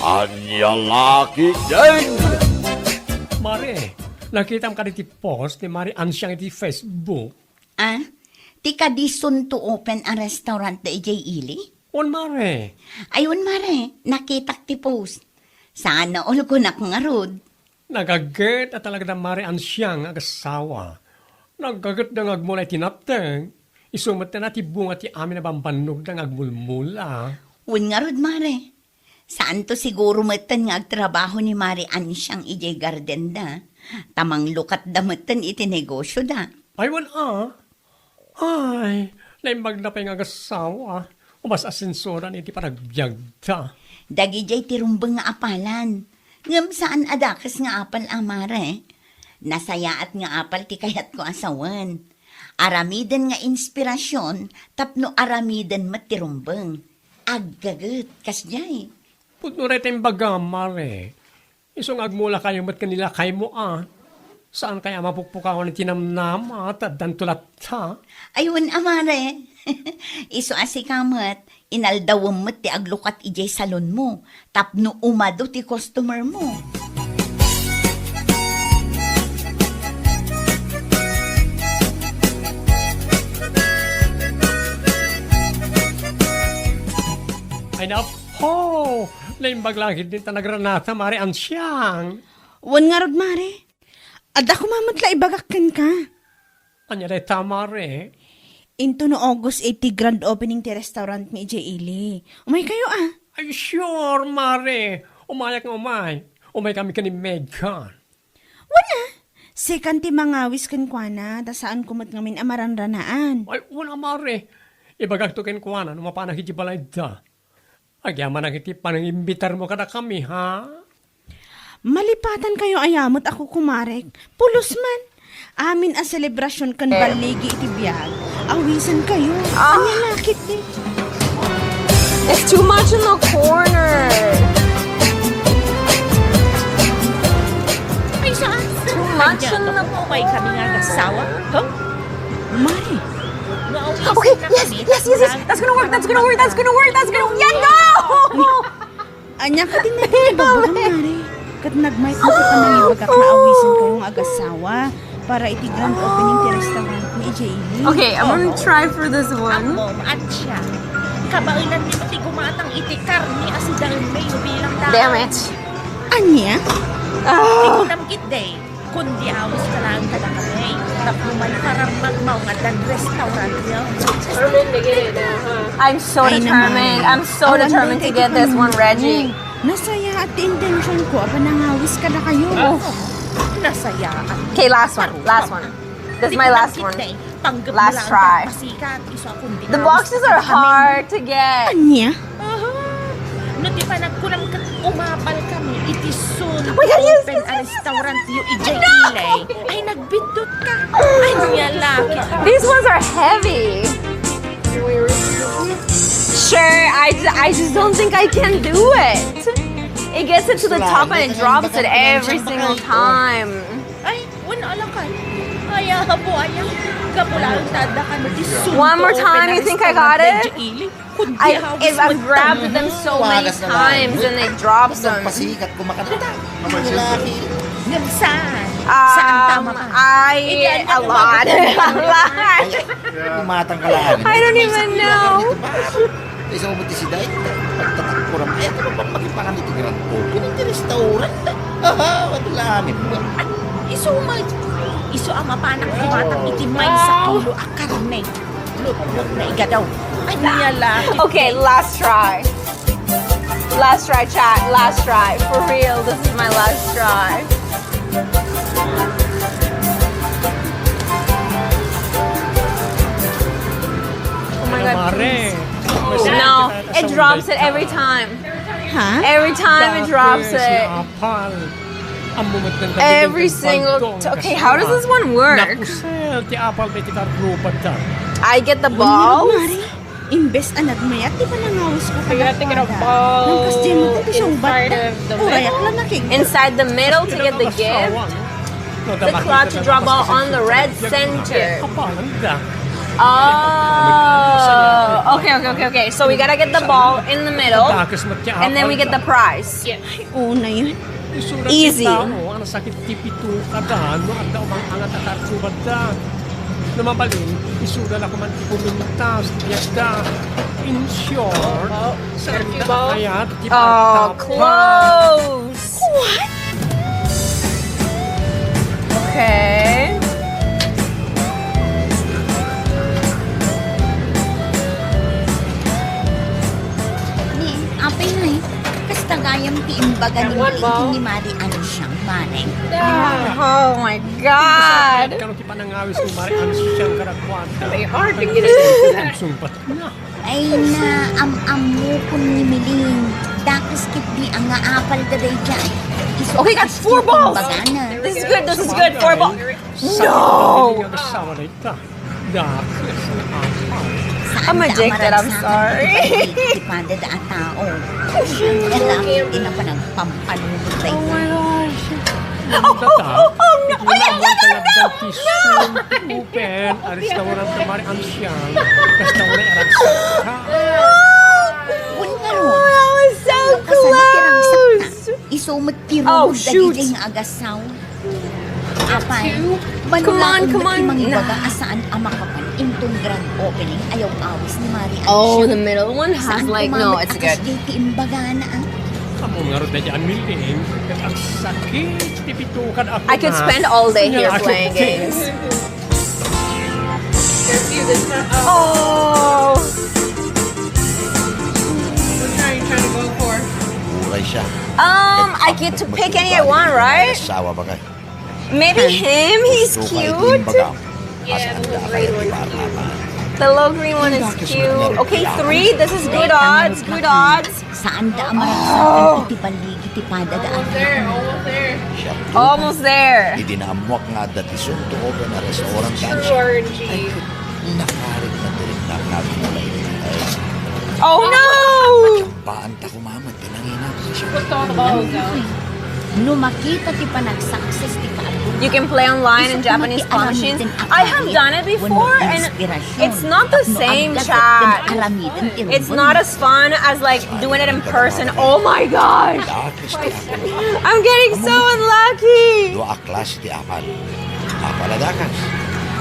Ania laki din! Mare, nakita mo ka iti post ni Mari Ansyang iti Facebook. Ah? Ti kadison to open a restaurant da ijay ili? On Mare, Ayun mare, nakitak ti post. Sana ol ko nakangarod. nagaget at talaga na Mari Ansyang agasawa. Nagaget na ngagmula iti napteng. Isumat na ti bunga ti amin na bambanog na ngagmulmula. Ngarod mare. Saan to siguro matan nga agtrabaho ni Mari Ansyang ijay garden da? Tamang lukat da matan iti negosyo da. Ay, wala. Ay, naimbag na pa yung agasawa. Umas asensoran iti paragbyag ta. Dagi jay tirumbang nga apalan. Ngam saan adakas nga apal amare? Nasayaat nga apal ti kayat ko asawan. Aramiden nga inspirasyon, tapno aramiden matirumbang. Aggaget, kasjay. Putno rin tayong baga, Mare. Isong agmula kayo mat kanila kay mo Saan kaya mapupukawang tinamnama at dantulat ta? Ayun amare. Iso asikamat, inaldawam mo ti aglukat ijay salon mo, tapno umado ti customer mo. Ay napo! Naimbag langit din tanagranata, Mare Ansyang. Wan nga rod, Mare. Ada ko mamatla ibagakin ka. Anya rin ta, Mare. Into no August 80 grand opening ti restaurant ni J. Ili. Umay kayo Ay sure, Mare. Umayak nga umay. Umay kami ka ni Megan. Wala. Second ti mangawis kan kwa da saan kumat ngamin amaranranaan. Ay, wala, Mare. Ibagag to ken kuana, numapanag iti balay da. Agyaman ang iti panangimbitar mo kada kami, ha? Malipatan kayo ayamot ako kumarek. Pulos man. Amin a selebrasyon kan baligi iti biyag. Awisan kayo. Anya lakit eh. It's too much in the corner. Ay, saan? Too much in the May kami nga nasawa. Huh? Mare. Okay, yes. That's gonna work. Yeah, go! Anya ka din na babagang Mare. Kat nagmic mo ka nang ibagak na awisan kayong agasawa para iti grand opening ti restaurant ni J. Ili. Okay, I'm gonna try for this one. Mom at siya. Kabailan ni pati kumatang itikar ni asidang may bilang tao. Damn it. Anya? Ikunamkit day. Kundi awis ka lang kada kami. Tapuman parang magmaw nga dan restaurant niyo. I'm so Ay, determined. naman. I'm so determined to get this one, Reggie. Nasaya at intention ko, apa nangawis ka na kayo. Nasayaan. Okay, last one. This is my last one. Last try. The boxes are hard to get. Anya? No, di pa nagkulang ka, umapal kami. It is soon my God, yes, open a restaurant you ijay ilay. Ay, nagbindot ka. Ay, niya laki. These ones are heavy. Sure, I just don't think I can do it. It gets it to the top and it drops it every single time. Ay, wala lang ka. Ay, habo, ay, kapulang tada ka no, this soon One more to time, open a you think I restaurant got it? ijay ilay. Kundi I've grabbed them so many times and it drops them. Pasikat kumakanta. Mga lalaki. Saan? Saan tama ka? A lot. Kumatang kalahan. I don't even know. Isa mo si Day. Pagtatakpuran. Ay, ito bang magipangan iti grand opening di restaurant? Aha, matulamin mo. Iso ang mapanak kumatang itimay sa kilo ang karne. Lut na igadaw. Ay, niya laki. Okay, last try. Last try, chat. Last try. For real, this is my last try. Oh my God. Mare. No, it drops it every time. Ha? Every time it drops Si it. Apal. Ang bumot ng Every single. Okay, how does this one work? Nakusel, ti Apal may tikar-rupat ka. I get the Balls? balls. Mare, imbes anad mayat, di pa nangawis ko You have to get a ball Nang kasdi mo ito siyang inside bata. of the Urayak middle. lang nakik. Inside the middle to get the gift. The cloth to drop out on the red center. Kapalanda. Oh, okay. So we gotta get the ball in the middle, Dakas matya and then we get the prize. Una yun. Isurat Easy. Tao, ang sakit tipito kada, no, ang daumang angat at artubad da. Namabalin, isurat ako man ipumintas, tiyada. In short, sanda kayat, Oh, close. What? Okay. Ni, apay na eh. Kastagayam ti imbaga ni Malikin ni Mari ano siyang Mare. Oh my God. Kano ti panangawis ni Mari ang siyang karakwata. They hard to get into that. Sumpat na. Ay na am-amu kun ni Miling. Dakas kit di ang apal da day dyan. Okay, got 4 balls. This is good. 4 balls. No. Dakas na apal. I'm addicted, I'm sorry. Ipanda da ang tao. Kailangan din na pa nagpampanunod day. Oh my gosh. Open, aris na walang tamari ang siyang. Basta wala aragsak ka. Kun nga ro. That was so close. Isumot tiro Oh, mo shoot. dagiging agasaw. Apay. Come on. Mangbaga asaan ang makapan intong grand opening ayaw awis ni Mari Ann Oh, siya. the middle one has Saan like, no, it's good. Akas imbaga na ang Kamu nga rin na dyan, Miling. Ang sakit, tipitukan ako I could spend all day here playing games. Oh. Which one are you trying to go for? Buhay siya. I get to pick any I want, right? Asawa ba kayo? Maybe him. He's cute. Yeah, the little gray one. The little green one is cute. Okay, 3. This is good odds. Good odds. saan da amaragsakan iti paligid ti padadaan. Almost there. Siya po, Almost there. idinamuak nga dati sunto ko na restaurant kansiya. Georgie. Nakarit na direct na nabimula ito. Oh no! Baan ta kumamat, pinangina. Put all the balls down. No makita ti panag-success ti kaagod. You can play online in Japanese phone machines. I have done it before, and it's not the same chat. It's not as fun as like doing it in person. Oh my gosh! Dakis ti apal. I'm getting so unlucky. Dua klase ti apal. Apaladakas.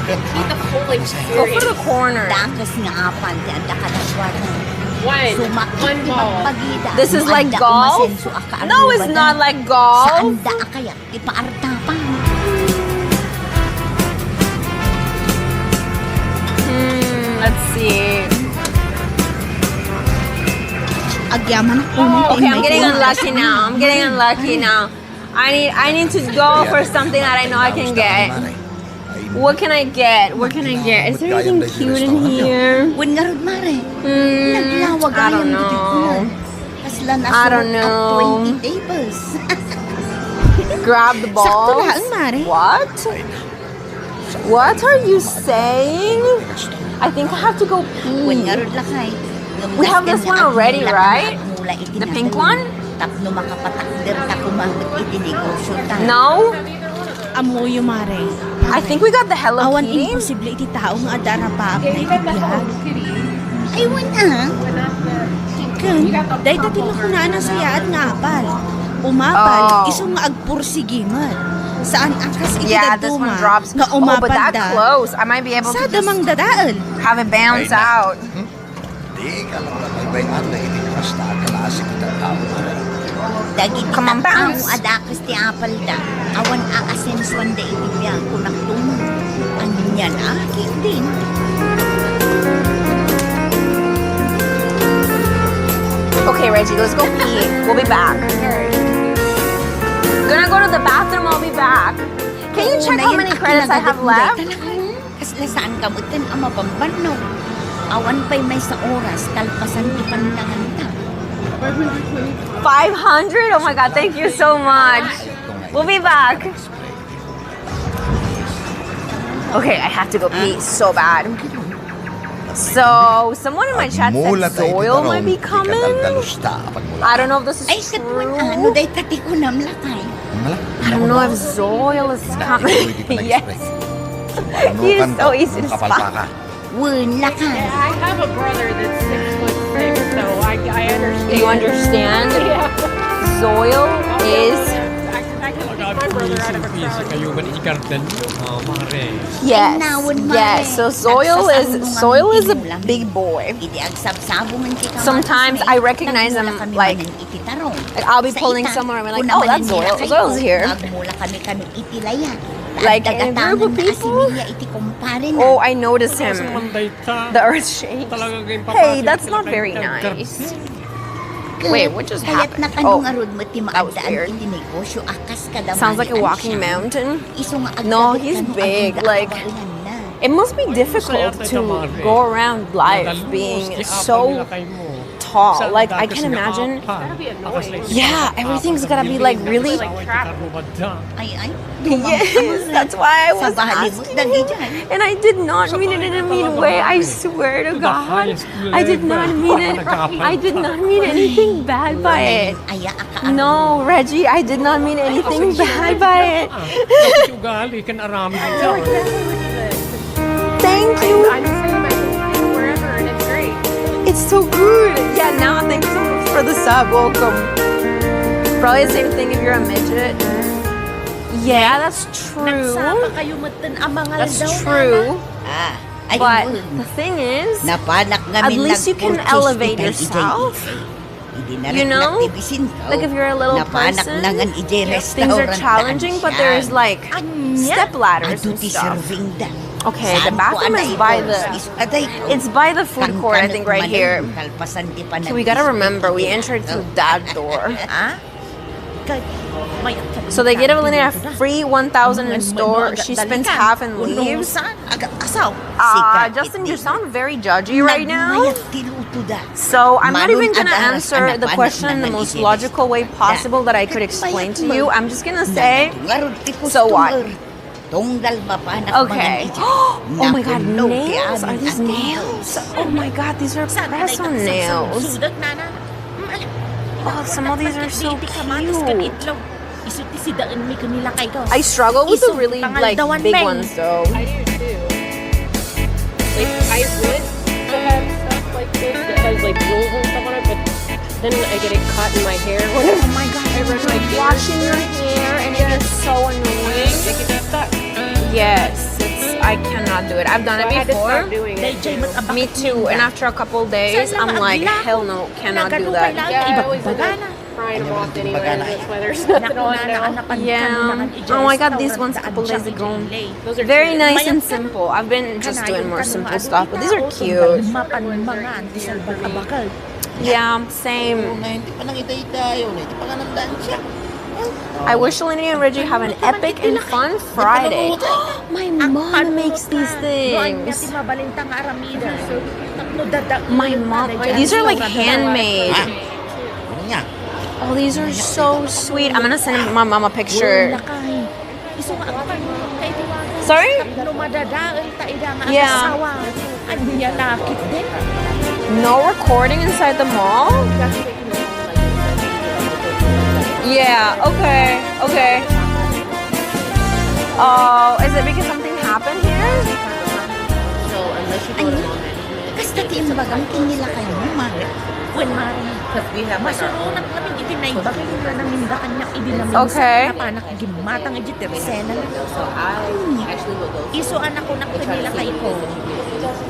Eat the whole like Go for the corner. Dakas nga apan ti anda kadaswatan. one. Sumakit One ti ball. magpagida. This is no like anda golf? umasenso a kaalubadan. No, it's not like golf. Saan da kaya ti paartapan. Let's see. Agyaman ako. Okay, I'm getting unlucky now. I'm getting unlucky now. I need to go for something that I know I can get. What can I get? What can I get? Is there anything cute in here? Wen nga rod mare. Naglawag I don't ayam dito ko. know. Kasla na I don't suot know. at 20 tables. Grab the Sakto ball. lang, Mare. What? What are you saying? I think I have to go Wen pee. nga rod lakay. We have this one already, right? The pink one? Tapno makapatakder ta kumamit iti negosyo ta. No? Amoyo, Mare. I think we got the Hello Awan Kitty. imposible iti tao nga adara pa ako Okay, you got the itibiyag. whole kitty. Ay, wana. But not the pink. Kan, dahil tati makunaan ang sayaat nga apal. Umapal, Oh. isong nga agpursigimat. Saan akas iti Yeah, this one daduma drops. nga Oh, but umapal that da. close. I might be able Sa to just damang dadaan. have it bounce out. Di ka lang nagbaybayan na iti kasta KLASE kita tao. Dagiti Come on, taang bounce. adakas ti apal da. Awan aasensuan da iti biyang kunaktung. Anya na, Ketdin. Okay, Reggie, let's go pee. We'll be back. Gonna go to the bathroom. I'll be back. Can you check how many credits I have left? Kasla saan kamutin ang mapambanong. Awan pa'y may sa oras, kalpasan ti panlangan ta. 500? Oh my god, thank you so much. We'll be back. Okay, I have to go pee so bad. So, someone in my chat said Zoil might be coming. I don't know if this Ay, is katwan ano, true. day tati ko namlakay. I don't know if Zoil is coming. Yes. He is so easy to spot. Wun laka. I have a brother that's 6'6", so I understand. Do you understand? Yeah. Soil is... I can speak my brother out of a crowd. Kayo man ikardan mare. Yes, Nawon, mare. yes. So soil is a big boy. Idi agsabsabungan ti ka. Sometimes I recognize them, like I'll be pulling somewhere and I'm like, oh, that's soil. Soil's here. Nagmula kami kanong itilaya. Like in a group of people. Oh, I notice him. The earth shakes. Hey, that's not very nice. Wait, what just happened? Oh, that was weird. Sounds like a walking mountain. No, he's big. Like, it must be difficult to go around life being so tall. Like, I can imagine. Yeah, everything's gotta be like really. Yes, that's why I was asking. And I did not mean it in a mean way. I swear to God, I did not mean it. I did not mean anything bad by it. No, Reggie, I did not mean anything bad by it. Thank you. I'm saying my thing wherever, and it's great. It's so good. Yeah, now thanks so much for the sub. Welcome. Probably the same thing if you're a midget. Yeah, that's true. That's true. But the thing is, at least you can elevate yourself. You know? Like if you're a little person, things are challenging, but there's like step ladders and stuff. Okay, the bathroom is by the food court, I think, right here. So we gotta remember, we entered through that door. So they give Elena a free 1,000 in store. She spends half and leaves. Justin, you sound very judgy right now. So I'm not even gonna answer the question in the most logical way possible that I could explain to you. I'm just gonna say, so what? Okay. Oh my God, nails? Are these nails? Oh my God, these are press-on nails. Oh, some of these are so cute. I struggle with the really like big ones though. I do too. Like I would have stuff like this that has like jewels and stuff on it, but then I get it caught in my hair. Oh my God, I run like washing your hair and it is so annoying. It gets stuck. Yes, I cannot do it. I've done it before. Doing it too. Me too. And after a couple days, I'm like, hell no, cannot do that. Yeah, I always end up trying to wash anyway. That's why there's nothing on now. Yeah. Oh my God, these ones a couple days ago. Very nice and simple. I've been just doing more simple stuff, but these are cute. Yeah, same. I wish Elena and Reggie have an epic and fun Friday. My mom makes these things. My mom. These are like handmade. Oh, these are so sweet. I'm gonna send my mom a picture. Sorry? Yeah. No recording inside the mall? Yeah, okay, okay. Oh, is it because something happened here? So unless you go to mom management, Kasta ti imbagang kinila kayo mo, Mare. When Mare, because we have like our own. masurunat kami itinaybag yung namindakan niya idinamin Okay. sa panak gimatang ijitersena. So I actually will go. Iso anak ko na kanila kayo ko.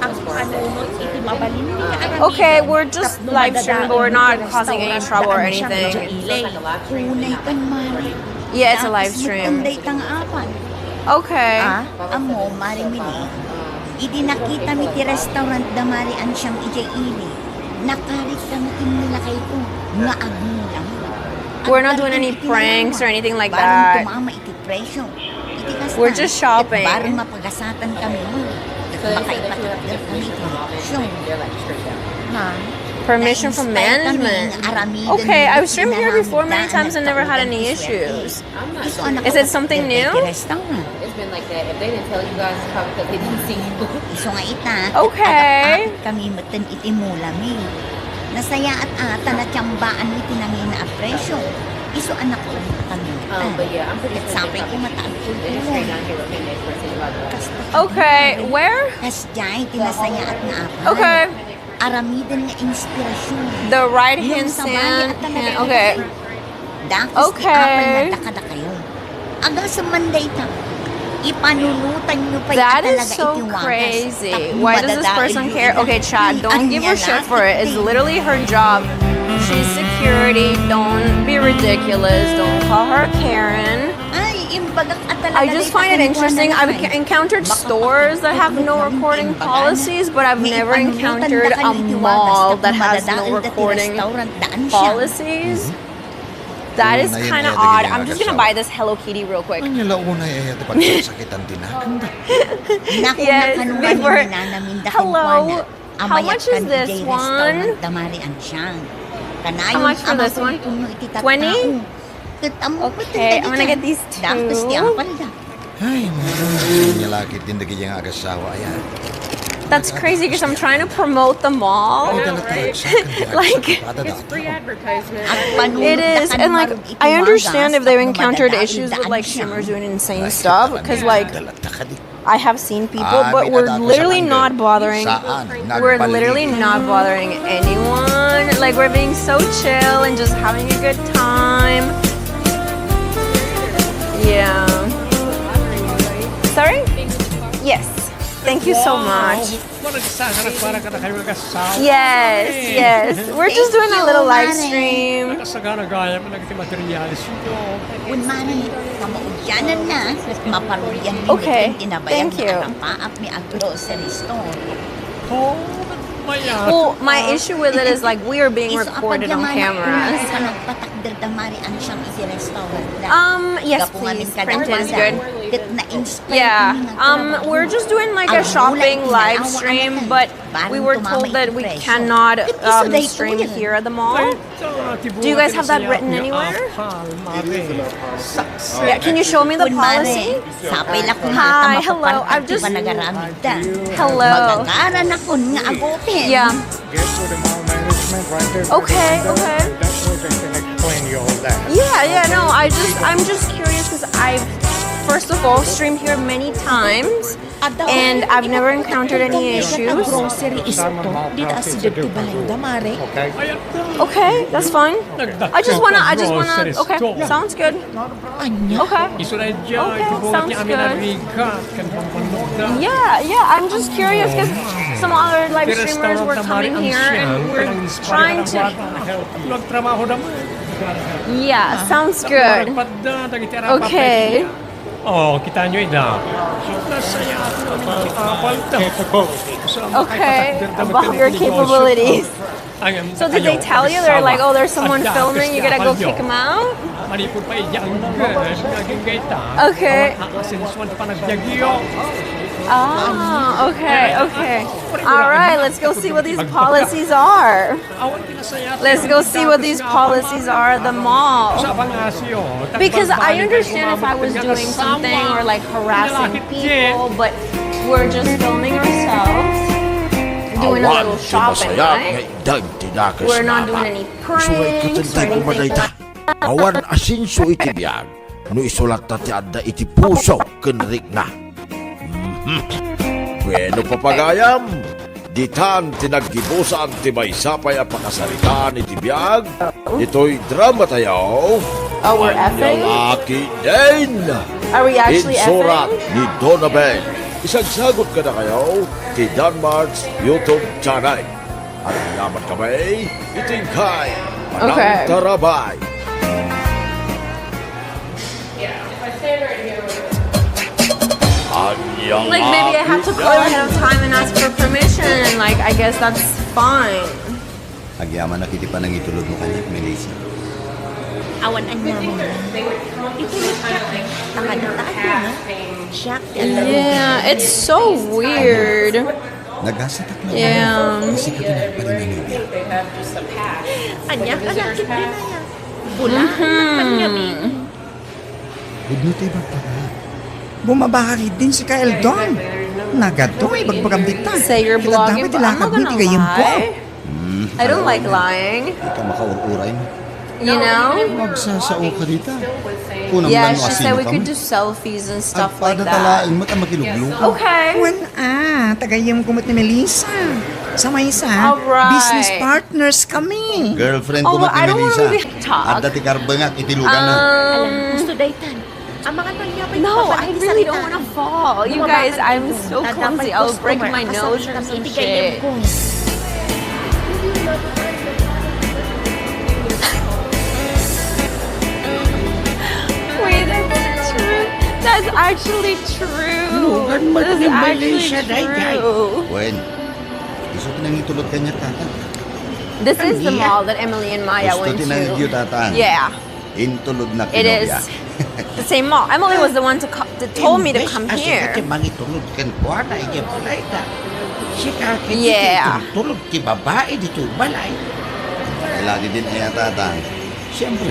Ang panunot iti mabalin niya. Okay, we're just live streaming, but we're not causing any trouble or anything. Kunay kan, Mare. Yeah, it's a live stream. Kunday tang apan. Okay. Amo, Mare Mili. Idi nakita mi ti restaurant da Mare an siyang ili. Nakarit kami kinila kayo ko. Nga agulang. We're not doing any pranks or anything like Barang that. tumama iti presyo. Iti kasta. We're just shopping. Barang mapagasatan kami mo. Baka ipatagdar kami iti presyo. Ha? Permission from management. Okay, I've streamed here before many times and never had any issues. Is it something new? It's been like that. If they didn't tell you guys, it's probably because they didn't see you. Iso nga ita. Okay. At kami matan iti mulami. Nasaya at ata na tiyambaan iti nangin na presyo. Iso anak ko kami. But yeah, I'm pretty sure Sapay ko mataag they're just straight down here looking at person about that. Okay, where? Kasjay, tinasaya at nga apal. Okay. Aramidan nga inspirasyon. The right Yung hand sabay sand. at talaga Okay. Dakos Okay. ni apal na dakada kayo. Aga sa Monday ta. Ipanulutan nyo pa That talaga is so itiwagas. crazy. Tapos Why does this madadaig person yun care? na. Okay, Chad, don't give her Ania shit lang, for it. It's Ketdin. literally her job. She's security. Don't be ridiculous. Don't call her Karen. Ay, imbagak at talaga. I just find it interesting. I've encountered stores that have no recording policies, but I've never encountered a mall that has no recording policies. That is kind of odd. I'm just gonna buy this Hello Kitty real quick. Ang launa ay pagsasakitan tinakan. Yes, before. Hello. How much is this one? How much for this one? 20? Okay, I'm gonna get these two. Ay, mga lalaki din dagi yung agasawa ayan. That's crazy because I'm trying to promote the mall. Like, It's free advertisement. it is, and like, I understand if they've encountered issues with like streamers doing insane stuff, because like, I have seen people, but we're literally not bothering. We're literally not bothering anyone. Like, we're being so chill and just having a good time. Yeah. Sorry? Yes. Thank you so much. Yes, yes. We're just doing a little live stream. Nakasagana-gaya mo naging materialis yun. Unmani, kamaudyanan na, maparulyan ni Okay, tinabayang thank you. na paap ni ang grocery store. Oh, maya. Well, my issue with it is like we are being recorded on cameras. Yes, please. Print is good. Yeah. We're just doing like a shopping live stream, but we were told that we cannot stream here at the mall. Do you guys have that written anywhere? Yeah, can you show me the policy? Hi, hello. I've just hello. Yeah. Okay, okay. Yeah, no, I'm just curious because first of all, streamed here many times, and I've never encountered any issues. Okay, that's fine. I just wanna, okay, sounds good. Okay. Sounds good. Yeah, I'm just curious because some other live streamers were coming here and we're trying to... Yeah, sounds good. Okay. Oh, kita nyo ina. Nasaya ako namin apal daw. Okay, about your capabilities. So did they tell you? They're like, oh, there's someone filming, you gotta go kick them out? Malipod pa iyang naging gaita. Okay. Sinuswan pa nagdagyo. Ah, okay. All right, let's go see what these policies are. Let's go see what these policies are at the mall. Because I understand if I was doing something or like harassing people, but we're just filming ourselves, doing a little shopping, right? We're not doing any pranks or anything like that. Awan asinso iti biyag, no isulat na ti adda iti puso kenrik na. Bueno papagayam, ditan tinaggibusan ti may sapay a pakasaritaan iti biyag, ito'y drama tayo. Oh, we're effing? Lalaki din! Are we actually Insurat effing? ni Donaben. Isagsagot ka na kayo ti Danmarks YouTube channel. At yaman kamay, itingkay, Okay. tarabay. Like maybe I have to call ahead of time and ask for permission, and like I guess that's fine. Agyaman na kiti pa nang itulog mo kanya, Melissa. Awan anya mo. Itulog ka. Tangan-tangan. Siyak. Yeah, it's so weird. Nagasatak na. Yeah. Kasi ka din pa rin nanubya. Anya ka na din na yan. Bulahan. Budno tayo magpaka. Bumabahagi din si Ketdin. Nagato ay bagbagambita. Say you're vlogging, but I'm not gonna lie. I don't like lying. Ikaw makaururay mo. You know? Magsasao ka dito. Kunang Yeah, lano she said asino we could kami. do selfies and stuff At like that. padatalain mo ta makiluglog. Okay. Wen tagayam kumot ni Melissa. Samay sa Alright. business partners kami. Girlfriend Oh, ko but I ni don't Melissa. wanna really talk. At dati karbangak, itilugan na. Gusto daytan. Ang mga nagyapay No, I really don't want to fall. You guys, I'm so clumsy. I'll break my nose or some shit. Wait, that's true. That's actually true. That's actually true. Wen, gusto tinangitulot kanya tatang. This is the mall that Emily and Maya Gusto went tinangityo to. tatang. Yeah, Intulod na it is. kinobya. The same mall. Emily was the one that told me to come here. Mangitulog kan kuha na iya balay ta. Si kakit Yeah. tulog ti babae dito balay. Ay, lagi din kaya tatang. Siyempre.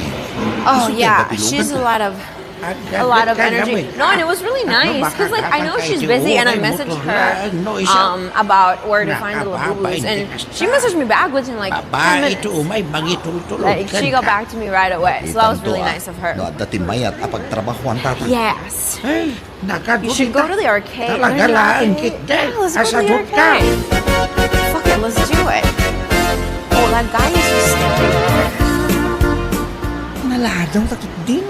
Oh gusto yeah, kaya she's patilugan a lot of energy. No, and it was really nice because like I know she's busy and I messaged her about where to find the labubu's and she messaged me back within like 10 Babae minutes. ito may mangitulog. Like she got back to me right away, so that was really nice of her. No, at dati mayat apag trabahuan tatang. Yes. Ay, You should go to the arcade. Talaga lang, kit Yeah, let's go to the Asadot ka. arcade. Fuck it, let's do it. Oh, that guy is just staring. Naladong takit din.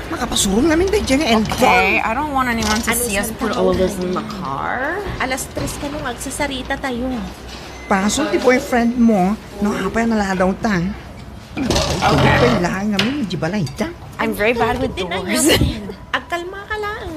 Makapasurong namin tayo dyan ng Eldon. Okay, I don't want anyone to see us put all of this in the car. Alas 3 ka nung agsasarita tayo. Pasok ti boyfriend mo, no apay naladaw ta. Okay lang namin, di balay ta. I'm very bad with Din ang doors. yaman. Agkalma ka lang.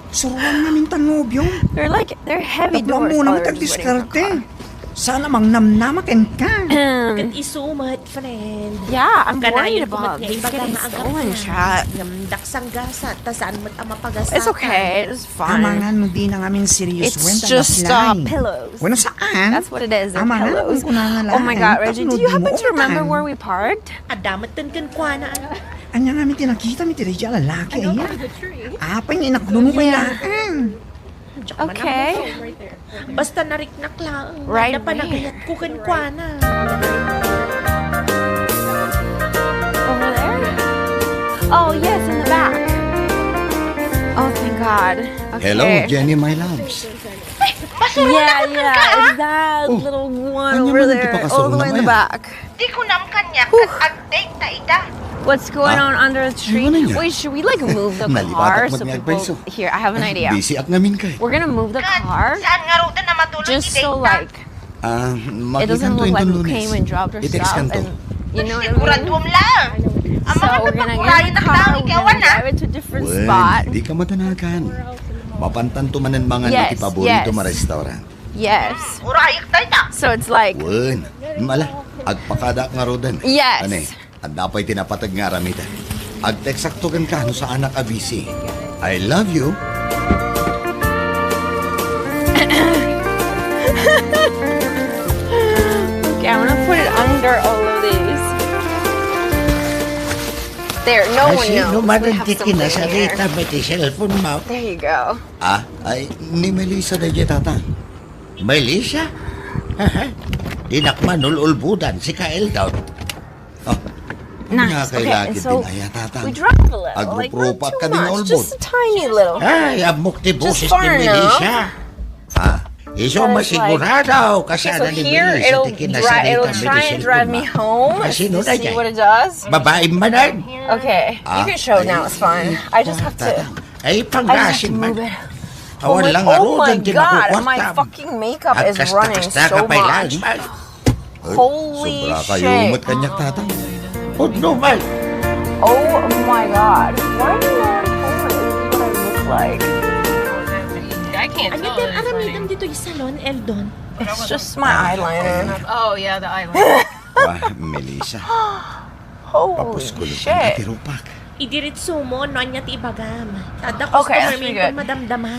Suruan namin tanobyo. They're heavy Tapos doors. mo Oh, namin they're just waiting for the tagdiskarte. Sana mang namnamakin ka. car. Kat isumat, friend. Yeah, I'm worried Kanayon about kumat these nga getting ibaga stolen, na chat. Namdak sang gasa, tasaan mo't ang mapagasatan. It's okay. It's fine. Amangan mo di na ngamin serious It's went just pillows. Bueno saan? That's what it is. They're Amangan pillows. kung kunangalaan. Oh my God, Reggie, do you happen to remember where we parked? Adamat tan kan kwana. Anya nga mi tinakita mi tiri dyan lalaki iya. Apay ni nakluno kay laan. Okay. Basta nariknak lang. Right Nada pa where? nagayat ko kan kwana. Over there? Oh, yes, in the back. Oh, thank God. Okay. Hello, Jenny, my loves. Yeah, it's that little one Anya over man, di there, pa all the way in the kasurong back. Di ko nam kanya kat-update na ida. What's going on under the tree? Ano niya? Wait, should we like move the Nalipatak car mo so niya, people... Beso. Here, I have an idea. Busy at namin kay. We're gonna move the car Saan nga ro na matulog just so like it doesn't look like we came and dropped our stuff and you know what I mean? Siguradong lang. Ang So mga we're gonna napakurayan get na in the car, tao, we're ikaw gonna na. drive it to a different spot. Di ka matanakan. Mapantanto man ang mga Yes, natipaborito yes. ma restaurant. Yes. Urayak tayo ta. So it's like Wen, mala, agpakada nga rodan. Yes. Ane, ang dapay tinapatag nga ramitan. Agteksakto kan ka no sa anak abisi. I love you. okay, I'm gonna put it under all of these. There, no one Sino knows. man We ang have something tikinasa here. dito may ti cellphone mo. There you go. Ah, ay, ni Melissa na dyan tata. Melissa? Di nakman ulbudan si Kael daw. Oh, Nice. Okay, and Nakakailakid so din aya tata. we drive a little, like not Agrupropat ka too din much, olbod. just a tiny little. Ay, amok ti boses far ni enough. Melissa. Ah, Iso Because, masigurado Okay, kasana so ni here Melissa it'll ti kinasa it'll dito try and drive me home. Sino You na see dyan? what it does? Babae manan. Okay, you can show now. It's fine. I just have to. Ay, I just have to panggasin man. move it. Awan lang oh my arudan ti God, my makukuwartam. fucking makeup is running Agkasta-kasta so ka pa ilang much. man. Holy sobra kayo shit. umot kanyak tata. Udno man. Oh my God. Why do you not tell me what I look like? I can't Ano tell. din aramitan dito yung salon, Eldon? It's just my eyeliner. Oh, yeah, the eyeliner. Wah, Melissa. Holy Papus ko lang shit. natirupak. Idiritso mo, no niya ti ibagam. Tada ko Okay, sa that's pretty permin good. madamdama.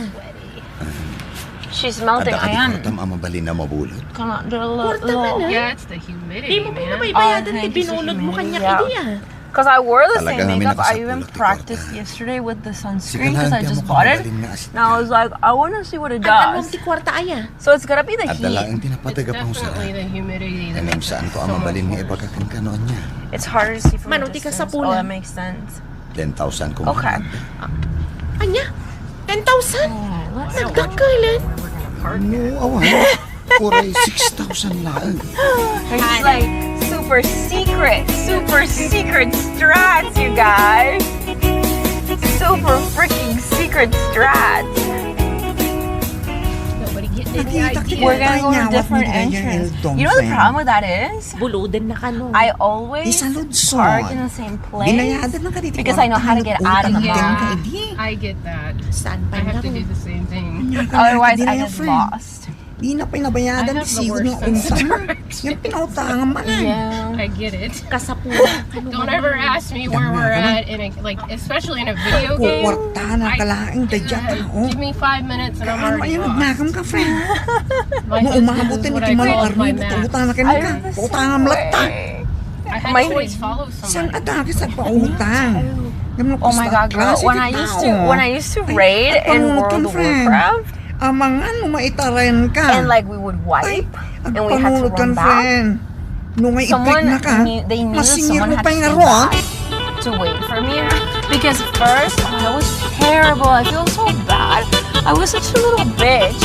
She's melting. Ada ka I am. di ang mabalin na mabulot. Come on, do a Porta man, little. ah. Yeah, it's the humidity, Di mo man. pinabaybayadan ti thank you, binulod mo Jimmy. kanya Yeah. ideya. Because I wore the same Talagang makeup. I may even nakasapulot ni practiced Kwarta. yesterday with the Sige sunscreen lang, because I di just mo bought it. kamabalin nga si And I was like, I want to see what it does. Ti kwarta aya. So it's gonna be the At dala ang heat. tinapataga pang sa Definitely the humidity that Anam makes saan it ko so ang much mabalin nga worse. ipagkakin ka noon niya. It's harder to see from a Manuti ka sa distance. pula. Oh, that makes sense. 10,000 ko Okay. Anya? 10,000? Nagdakalan. No, awan. Kuray, 6,000 lang. It's like super secret strats, you guys. Super freaking secret strats. Nobody getting any Nakita idea. We're gonna go to Kanyawat different ni Kaya entrance. Eldong, You know the friend. problem with that is? Buluden na ka no. I always Isa Luzon. park in the same place. Binayadan na ka dito. Because I know how to get out of the Yeah. mall. I get that. Saan pa I have to na do the same thing. Otherwise, I get lost. Di na pinabayadan I ni have the sigod worst ng unsa. sense. Yung pinautangan man. Yeah. I get it. Kasapula. Don't ever ask me where we're at, especially in a video game. Kukwarta na kalaing dadya tao. Give me 5 minutes and I'm Ano already ayun, lost. nagmakam ka, friend. My Mo husband umabutin is ni what I Kimano call Arni, my map. butang na ka. I'm the Utang same malata. way. I had My- to always follow Saan someone. adaki sa pautang? Oh my god, girl! When I used to raid in World of Warcraft, Amangan mo maitaren ka. and like we would wipe, and we had to run back. friend. Nung may ipik Someone na ka, they knew masingir someone mo had pa to yung stay aron. back to wait for me because first I was terrible. I feel so bad. I was such a little bitch.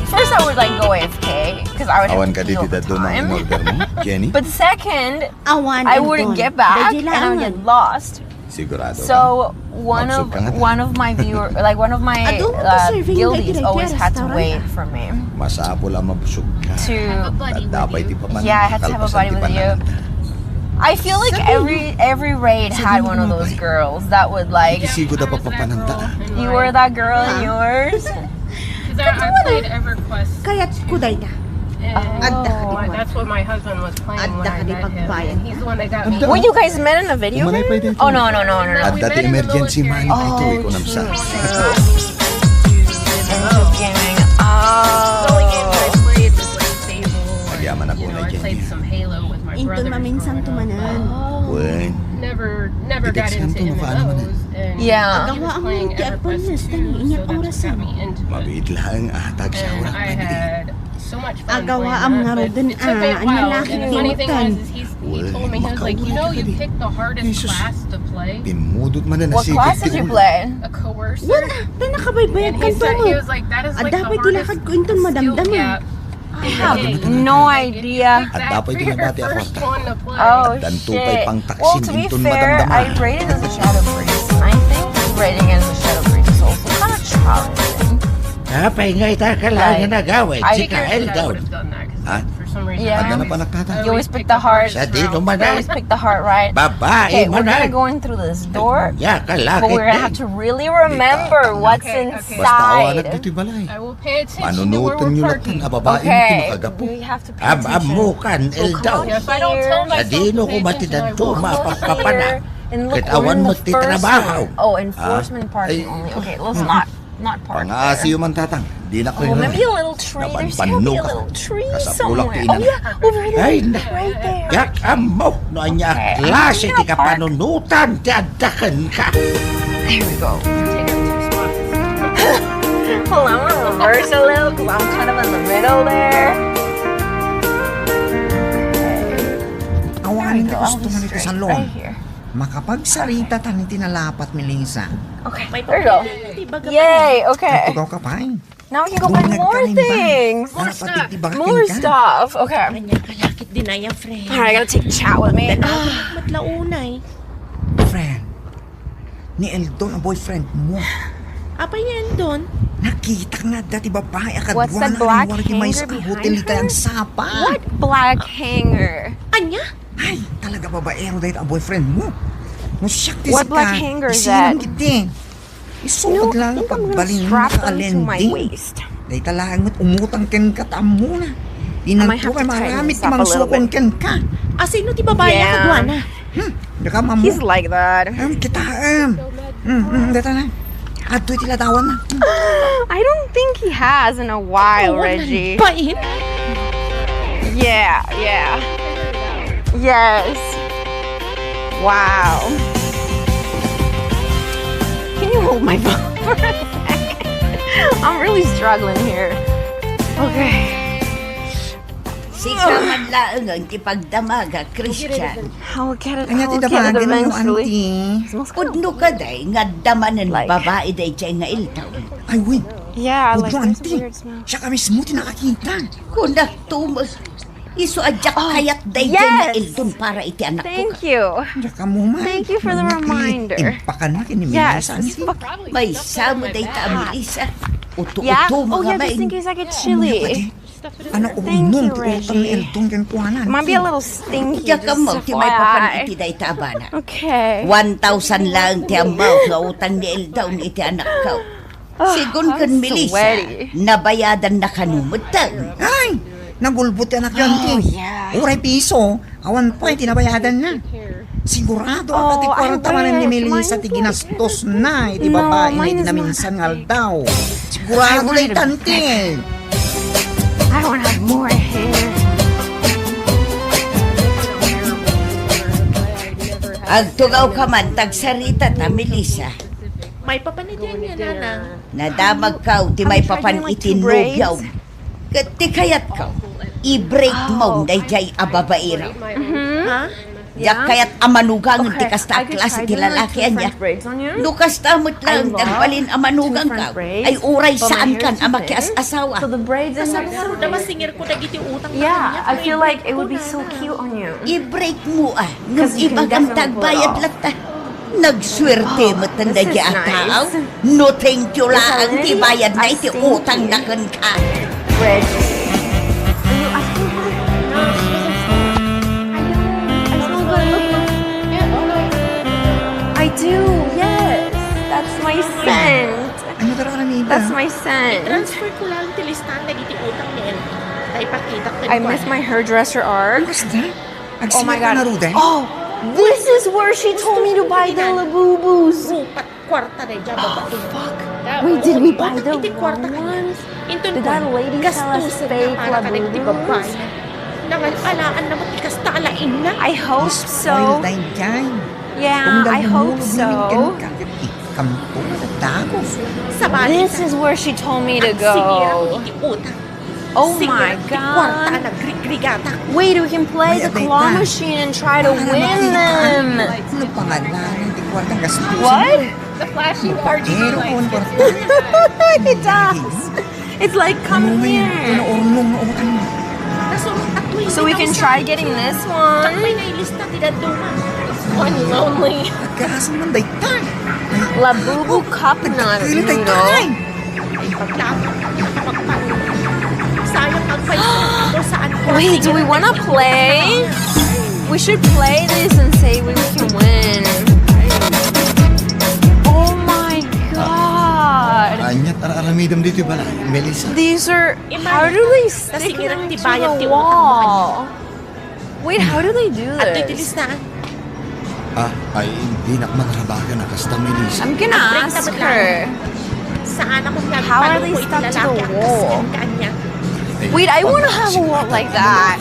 First I would like go AFK because I would have Awan to ka heal dito the doon ang time. in-order mo, Jenny? But second, Awan I and wouldn't Don. get back and I Dajilaan would get lost. Sigurado ka? So one Magsug ka nga. of my one of my Adong ka serving guildies like always had to restaurant wait ka. for me Masapol ang mabusog ka. to. Tadapay ti pa man. Yeah, I had to have a buddy with you. I feel like every raid had one of those girls that would like. Sigod na papapananta. You were that girl in yours. Because I played EverQuest. Kaya't kuday na. Oh, That's what my husband was playing when I met him. And he's the one that got me. Were you guys met in a video Umanay pa game? dito. Oh no. At We dati met in the emergency man military. ito ikaw nam sa. Gaming. The only games I Oh. played was like Fable. Nagyaman ako You know, na I played Jenny. some Halo with my Intun brother. maminsan tumanan. Wen. Never got Detection into to mapaano man MMOs. And Yeah. he was Gawa ang playing multi EverQuest appointments too, tani, so inyong that's what orasan. got me into it. Mabid lang atag sa And oras I pwede. had so much fun Agawa playing ang that, nga but rodon, it took me a ang while. lalaki And the funny thing tinutan. was, he told me, he was like, you know, you picked the hardest Jesus. class to play, Pinmudot man na What nasigit class did ti you ulo. play? a coercer. Wala, na nakabaybayad And ka he said, to. he was like, that is like the Dapat hardest ilakad ko intun skill madamdaman. gap. I have no idea. At dapat tinabati ako First ta. one to play. Oh Dan tupay shit. pang taksin, Well, to be intun fair, madamdaman. I rated as a shadow priest. I think rating as a shadow priest is also kind of challenging. Kapay nga itakalain na gawin. I Si I Kael daw. would have done that Ah? because for some reason Yeah. I Ada na pa nakata. You always pick the hard. Sa di You naman always pick the heart, right? Babae Okay, we're man gonna go in through this door, Ya, kalakit but we're gonna have to really remember what's Okay. Basta awanat inside. dito balay. I will pay attention to where Manunutan we're nyo lang parking. ang babae Okay, kinakagapo. we have to pay Am-am attention. mo kan, Eldaw. Yeah, if I don't tell Sa myself di no to ko pay matidan attention, I to, won't. mapapapana. And look, Kahit we're awan in mo the first titrabaho. one. Oh, enforcement parking Ay. only. Okay, let's not park Pang-aasi there. yung man tatang. Di na ko Oh, maybe a little tree. There's gotta be a little tree somewhere. Oh yeah, over there. Ay, na. Right there. Yak amo, no anya Okay, klase I'm ti gonna park. kapanunutan, ti adakan ka. There we go. Take up 2 spots. Hold on, I'm gonna reverse a little because I'm kind of in the middle there. Awanin ka I'll gusto be mo nito sa straight loob. right here. Makapagsarita tani tinalapat mi Lisa. Okay, May there you go. Diba Yay, okay. Tugaw ka pa eh. Now we can go buy more things. More stuff. Okay. Kanya kalakit din na yan, friend. Alright, I gotta take a chat with me. Matlaunay. Friend, ni Eldon ang boyfriend mo. Apa yan doon? Nakita nga dati babae What's akadwa that black na may hanger sa behind hotel her? ang sapa. What black hanger? Anya? Ay, talaga babaero dahil ang boyfriend mo. Musyakti What black hanger is that? Isinong Isukod lang think I'm gonna pagbalin mo strap ka them to my alending. waist. Dahil talagang mo't umutang ken katam mo na. I might Inanto have kay to tighten maramit this up a mang little sukon bit. ken ka. Sino ti babae Yeah. yeah. Kadwana? Daka mamu. He's like that. Kita data na. Ato itilatawan na. I don't think he has in a while, Reggie. Bait? Yeah. Yes. Wow. Can you hold my phone for a second? I'm really struggling here. Okay. Sika man laang ang tipagdamaga, Christian. I'll get it. Anya I'll ti get it dabagan mo, eventually. auntie. Smells good. Pudno ka day, nga damanan Like- babae day chay nga iltaw. Ay, uy. Yeah, like Pudno, there's a auntie. weird smell. Siya kami smoothie nakakita. Kunak tumag. Iso adyak kayat day yes! chay nga ilton para iti anak ko. Thank you. Diya ka mo, man. Thank you for the reminder. Impakan na kinimili Yes. sa auntie. May sama day ta Melissa. Yeah? Uto-uto Oh, yeah, mga just in main. case I get chilly. Ano ko Thank nung you, Reggie. utang ni Elton kan kuhanan. It might be a little stinky. Diya ka Just mo, ti may papan FYI. iti day ta abana. Okay. 1,000 lang ti amaw nga utang ni Eldawn iti anak ko. Sigun I'm kan Melissa, sweaty. nabayadan na kanumutang. Ay! Nagulbot yan anak yan, Oh, ti. yeah. Uray piso. Awan pa, tinabayadan na. Sigurado Oh, at ati I 40 man ni wish. Melissa Mine ti too. ginastos na. Iti No, babae na mine iti is naminsan ngal daw. Sigurado I lay wanted a tante. I want to have more hair. Agtugaw ka man, tagsarita ta, Melissa. May papanitian niya, nanang. Nadamag ka, ti may papan like two braids. itinubyaw. Ti kayat ka, i-break mo na jay ababairaw. Ha? Yak kayat amanugang ti kasta I could klase try ti doing like lalaki two anya. French braids on you. Lukas tamot lang, love dagbalin amanugang two ka. French braids, Ay uray but my saan hair's kan too amakias thin. asawa. So the braids in Kasaro na masingir ko na giti utang na Yeah, kanya. I feel like it would be so cute on you. I-break mo ah, ng 'Cause you can ibang definitely tagbayad pull it lata. Nagswerte mo tanda this is di atao. nice. No thank you Yes, lang, Eleni, ti bayad na I iti thank utang you. na kan ka. Reggie. Are you asking for it? No, she doesn't stink. I smell good. Look. I do, yes. That's my scent. Ano tara ka na That's my scent. Transfer ko lang ti listan na giti utang ni Elda. Ay pakita ko. I miss my hairdresser arc. Basta, Oh my agsimot ka god. na rude. Oh, this is where she told me to buy the labubus. Rupat kwarta na dyan babae. Fuck. Wait, did we buy the Iti kwarta wrong ka ones? Intun Did that lady sell us gastusin fake na para ka na giti labubus? babae. Nangalaan na matikas ta alain na. I hope Spoil so. tayo dyan. Yeah, I hope so. Kampo na tago. Sa bali This is where she told me to Singira ko go. iti utang. Oh Singira my ti kwarta god. na grigata. Wait, we can play the claw machine and try to win them. Ano pangalan? Hindi ko alam gastusin. What? The flashing card. Pero kung porta. It does. It's like, come here. Urnong na utang mo. Nasulot at 20,000. So we can try getting this Tsaka one. may nailista ti daduma. One lonely. Nagkaasan man daytan. Labubu cup nut Kailan noodle. daytan? Ay paglapat. Nakapagpalit. Sayang magpay saan ko. Wait, do we want to play? We should play this and say we can win. Oh my god. Anya, tara-aramidam dito ba na? Melissa? These are, how do they stick them to the wall? Wait, how do they do At ito'y this? listaan. Ay, hindi na matrabagan na kasta Melissa. I'm gonna Break ask naman her. Saan ako nagpalong How are they ko stuck to the itilalaki ang wall? kasyan kanya. Wait, I want to have a wall like that.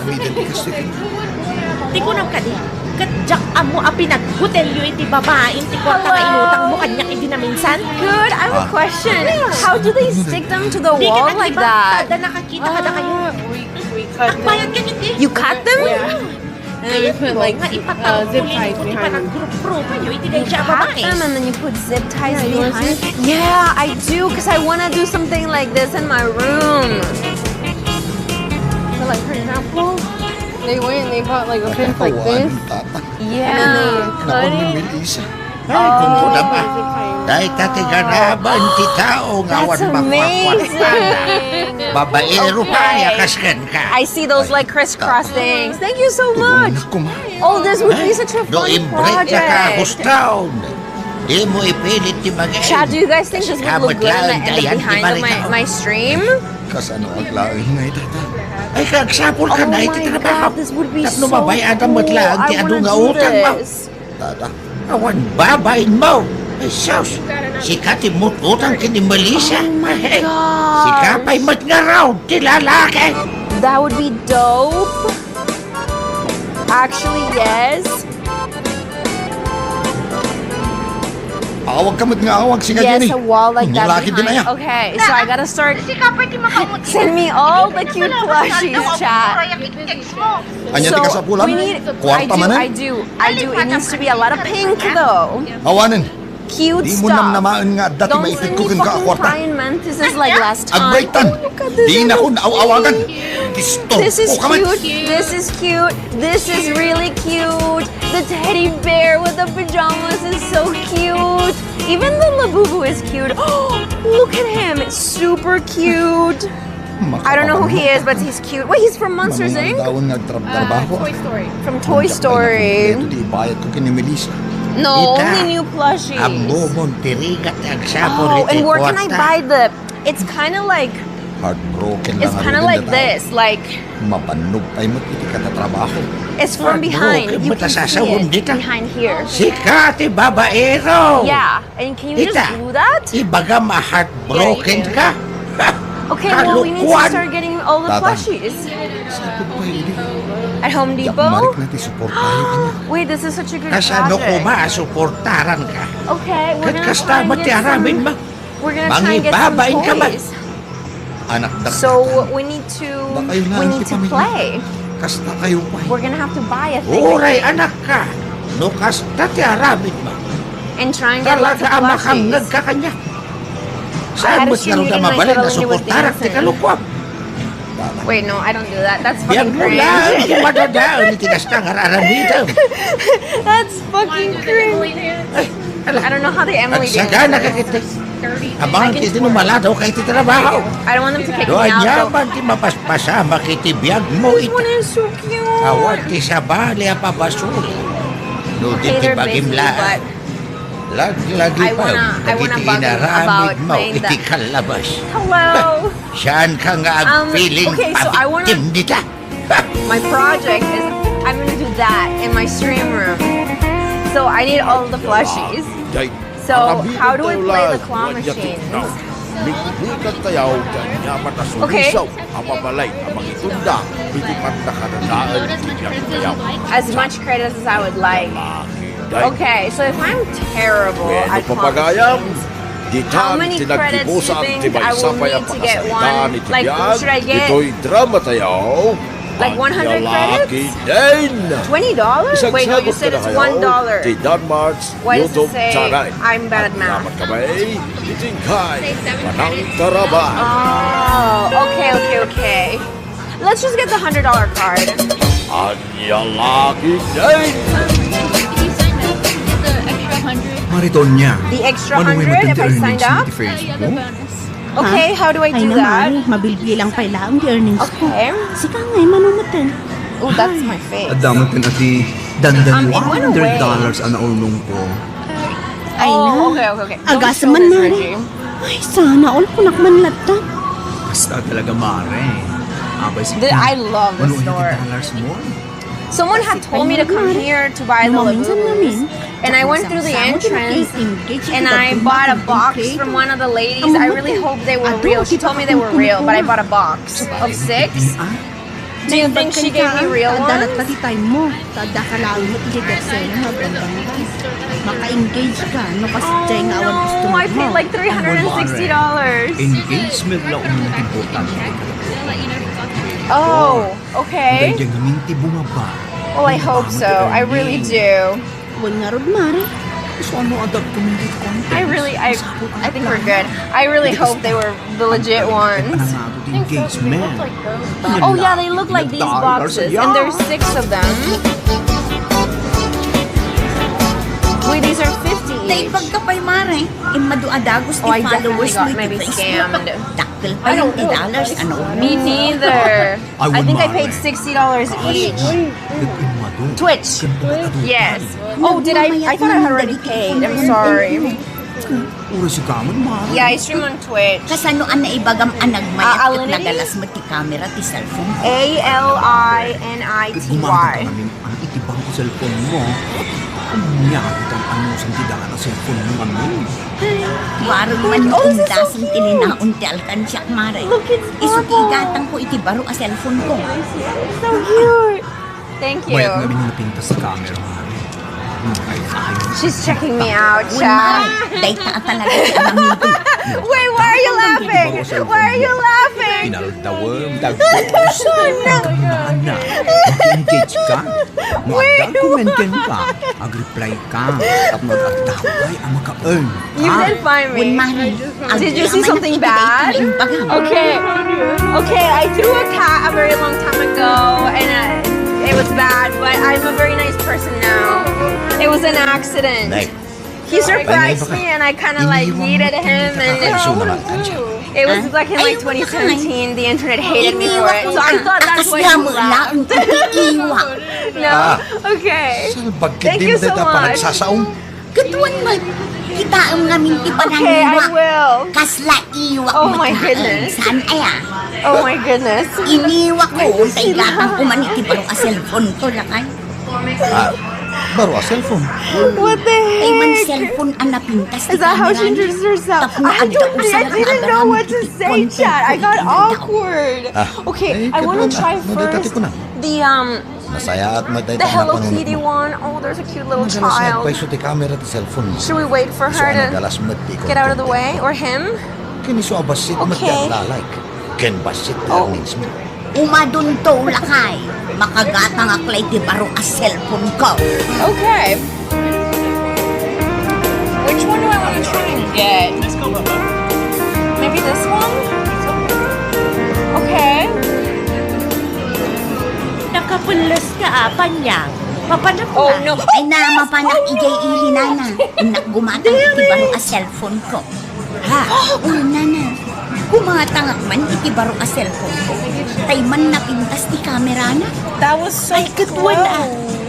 Di ko nang kadi. Kadyak amo a pinaghotelyo iti babae ti kwarta nga inutang mo kanya iti na minsan. Good, I have a question. How do they stick them to the Di wall ka like that? Tada nakakita ka na kayo. Ang bayan ka hindi. You cut them? And then we put like nga zip ipatangkulin ties ko ti pa behind them. nag-group kayo iti You siya cut babae. them and then you put zip ties behind. Yeah, I do, because I want to do something like this in my room. So like for example, they went and they bought like a fence like this. Yeah. Naku ni Melissa. Ay, Oh. kung ko naman. Dahil katiganaban ti tao ngawan That's makwakwat amazing. Babaero pa, yakaskan ka. I see those like crisscross things. Thank you so much. Oh, this would be such a Do fun imbreak na ka, project. hustaw. Di mo ipilit ti bagay. Chad, do you guys think this would look good in the behind of my stream? Kasano ang laing na itata? Ay, kagsapol ka Oh na my iti trabaho. God, this would be Tapno so mabayaan ang cool. matlaan ti I adu wanna nga do utang mo. this. Tata, awan babayin mo. Ay, sus, si Kati utang kini Melissa. Oh Ay, God. si Kapay mat nga raw, ti lalaki. That would be dope. Actually, yes. Awag kamot nga awag si Yes, Ketdin. a wall like that Laki din behind. aya. Okay, so I gotta start. Send me all the cute plushies, chat. Anya ti ka sa pulang? we need. Kwarta man I do. It needs to be a lot of pink though. Awanin. Cute Di mo nam stuff. namaan nga dati Don't maipit send ko me kung fucking kakwarta. crying mantises like last time. Agbaitan. Oh, look at this. Di na ko naawagan. Distor This is ko kaman. cute. This is cute. This is really cute. The teddy bear with the pajamas is so cute. Even the labubu is cute. Oh, look at him. It's super cute. I don't know who he is, but he's cute. Wait, he's from Monsters, Inc? Daon nagtrabaho. Toy Story. From Toy Story. Ito di bayad ko kini Melissa. No, Ita. only new plushies. Amo mong tirigat ang sapon Oh, and iti where can I kwarta. buy the... It's kind of like... Heartbroken lang It's ang kind of rin like na tao. this. Like, Mapanog ay mo iti ka na trabaho. it's from behind. You can see Matasasawon it dito. behind here. Sikat, babaero. Yeah, and can you just Ita. glue that? Ibaga ma-heartbroken ka. Okay, well, we need to Kalukuan. start getting all the Tatang. plushies. Sabi ko pwede. At Home Di ako Depot? marik na ti support tayo kanya. Wait, this is such a good Kasano ko project. maasuportaran ka. Okay, we're gonna Kasta try and mati get aramin some... ma. We're gonna try and get some Mangibabain ka ba? toys. Anak dak. So we need to... Baka yun lang We ang need to tipamilya. play. Kasta kayo pa. We're gonna have to buy a thing Uray anak ka. No kasta ti aramin ma. and try and get lots of Talaga makangag plushies. ka kanya. I Saan had a mo sinaw meeting ka and I mabalin na totally was suportaran ti dancing. kalukwam. Wait, no, I don't do that. That's Biyag fucking mo lang. cringe. Iti madadaon iti kasta nga aramitam. That's fucking cringe. I don't know how the Emily did Agsagana ka it. kiti. Abang kiti numaladaw kay ti trabaho. I don't want them to kick me Doon out. yaman ti mapaspasama kiti biyag mo This iti. one is so cute. Awad ti sabali a papasuli. No di Okay, ti they're busy, bagimla. but Lagi I pa. wanna Dagiti bug them inaramid about mo playing iti that. kalabas. hello. Saan ka nga feeling okay, so I wanna- pabitim dita? My project is I'm gonna do that in my stream room. So I need all the plushies. Day, So, arabigan how do I tayo play lang, the claw wanya machines? tiknaw. Bigbukan tayo, ganyaman na Okay. sumisaw, ang mabalay, ang mangitunda, pitipan na kanadaan, tibiyang tayaw. As much credit as I would like. Day, Okay, so if I'm terrible Kwento at papagayam, claw ditan many credits do you tinagkibusan think tibay I will sapay need ang to get pakasalitan one? ni Like, tibiyag, should I get ito'y drama tayo. Like ang 100 lalaki credits? din. $20? Wait, no, you said it's $1. Ti Danmarks Why does it YouTube say channel. I'm bad at math? Naman kamay, itingkay, manang taraba. Oh, okay. Let's just get the $100 card. Ania laki din. Maritonya. The extra Ano may 100 if I maganda signed earnings up? ni Facebook? Okay, how do I Ay do that? naman, mabilbi lang pala ang earnings ko. Okay. Sika ngay, manunatan. Oh, that's my face. Adamat ka ati dandan It went away. $100 ang naulong ko. Ay Oh, na. okay. Agas Don't show man, this, Mari. Reggie. Ay, sana all punak man lata. Basta talaga mare. Abay si I love the $100 store. more. Someone had told me to come here to buy the Maminsan Labubus. namin. And I went through the entrance and I bought a box from one of the ladies. I really hope they were real. She told me they were real, but I bought a box of 6. Do you think she gave me real Dalat ones? pati time mo. Tada ka lang mo, i-dersena mo. Maka-engage ka. No, kasi dyan nga awan gusto Oh, I paid like $360. Engagement lang ang importante. Oh, okay. Dahil dyan gaminti bumaba. Well, I hope so. I really do. Huwag nga rod, Mari. So ano adapt ko hindi ko I think we're good. I really hope they were the legit ones. Engagement. Oh yeah, they look like these boxes, and there's 6 of them. Wait, these are 50 Tay each. pagkapay mare, maduadagos Oh, I ti definitely followers got mo maybe iti scammed. Dakkel pa yung $10, ano? Me neither. I think I paid Mare. $60 each. Twitch. Yes. Oh, did I thought I had already paid. I'm sorry. Ura si Kamon, Mare. Yeah, I stream on Twitch. Kasanoan na ibagam anagmay at Alinity? nagalas mo ti camera ti cellphone. ALINITY. Gumamit ka namin ang itibang ko cellphone mo. Unyakit ang ano sa tidakan ang cellphone mo namin. Warag man yung undasan tininaon ti alkansyak mare. Isukigatang ko iti baro a cellphone ko. So cute. Thank you. Mayat namin yung napintas sa camera, Mare. She's checking me out, Uy, Cha. Mare, dayta talaga si Aramido. Wait, why are you laughing? Why are you laughing? Pinaldawam, tagpusan. Nagkumana. Mag-engage ka. Mag-documentin ka. Mag-reply ka. At mag-ataway ang maka-earn ka. You did find Uy, me. Mare, Did you see something bad? Okay. Okay, I threw a cat a very long time ago, and it was bad, but I'm a very nice person now. It was an accident. Nay. He surprised me, and I kind of like yeeted him, and it was like in like 2017. The internet hated me for it, so I thought that's why you laughed. No? Okay. Thank you so much. Katuan mo, kita ang namin Okay, I ipananiwa. will. Kasla iwa Oh mo my kaan. goodness. Saan aya? Oh my goodness. Iniwa ko, tay gatang kumaniti parang a cellphone ko lakay. Baru cellphone. What the Ay man heck? cellphone ang napintas Is that how she introduced herself? I didn't know what to say, Chad. I got awkward. Okay, I want to try first the Masaya at the Hello Kitty one. Oh, there's a cute little child. ti camera ti cellphone. Should we wait for her to get out of the way, or him? Kini so abasit Okay. like. Ken basit Oh. means mo. Umadun to lakay. Makagatang aklay ti baro a cellphone ko. Okay. Which one do I want to try and get? Maybe this one? Okay. Nakapulas ka, Panyang. Papanak Oh, na. no. Ay na mapanak ijay ilinana. Inak gumatang iti baro a cellphone ko. Ha? Uy, nana. Gumatangak man iti baro a cellphone ko. Tay man napintas ti kamera na. That was so Ay, katuan na.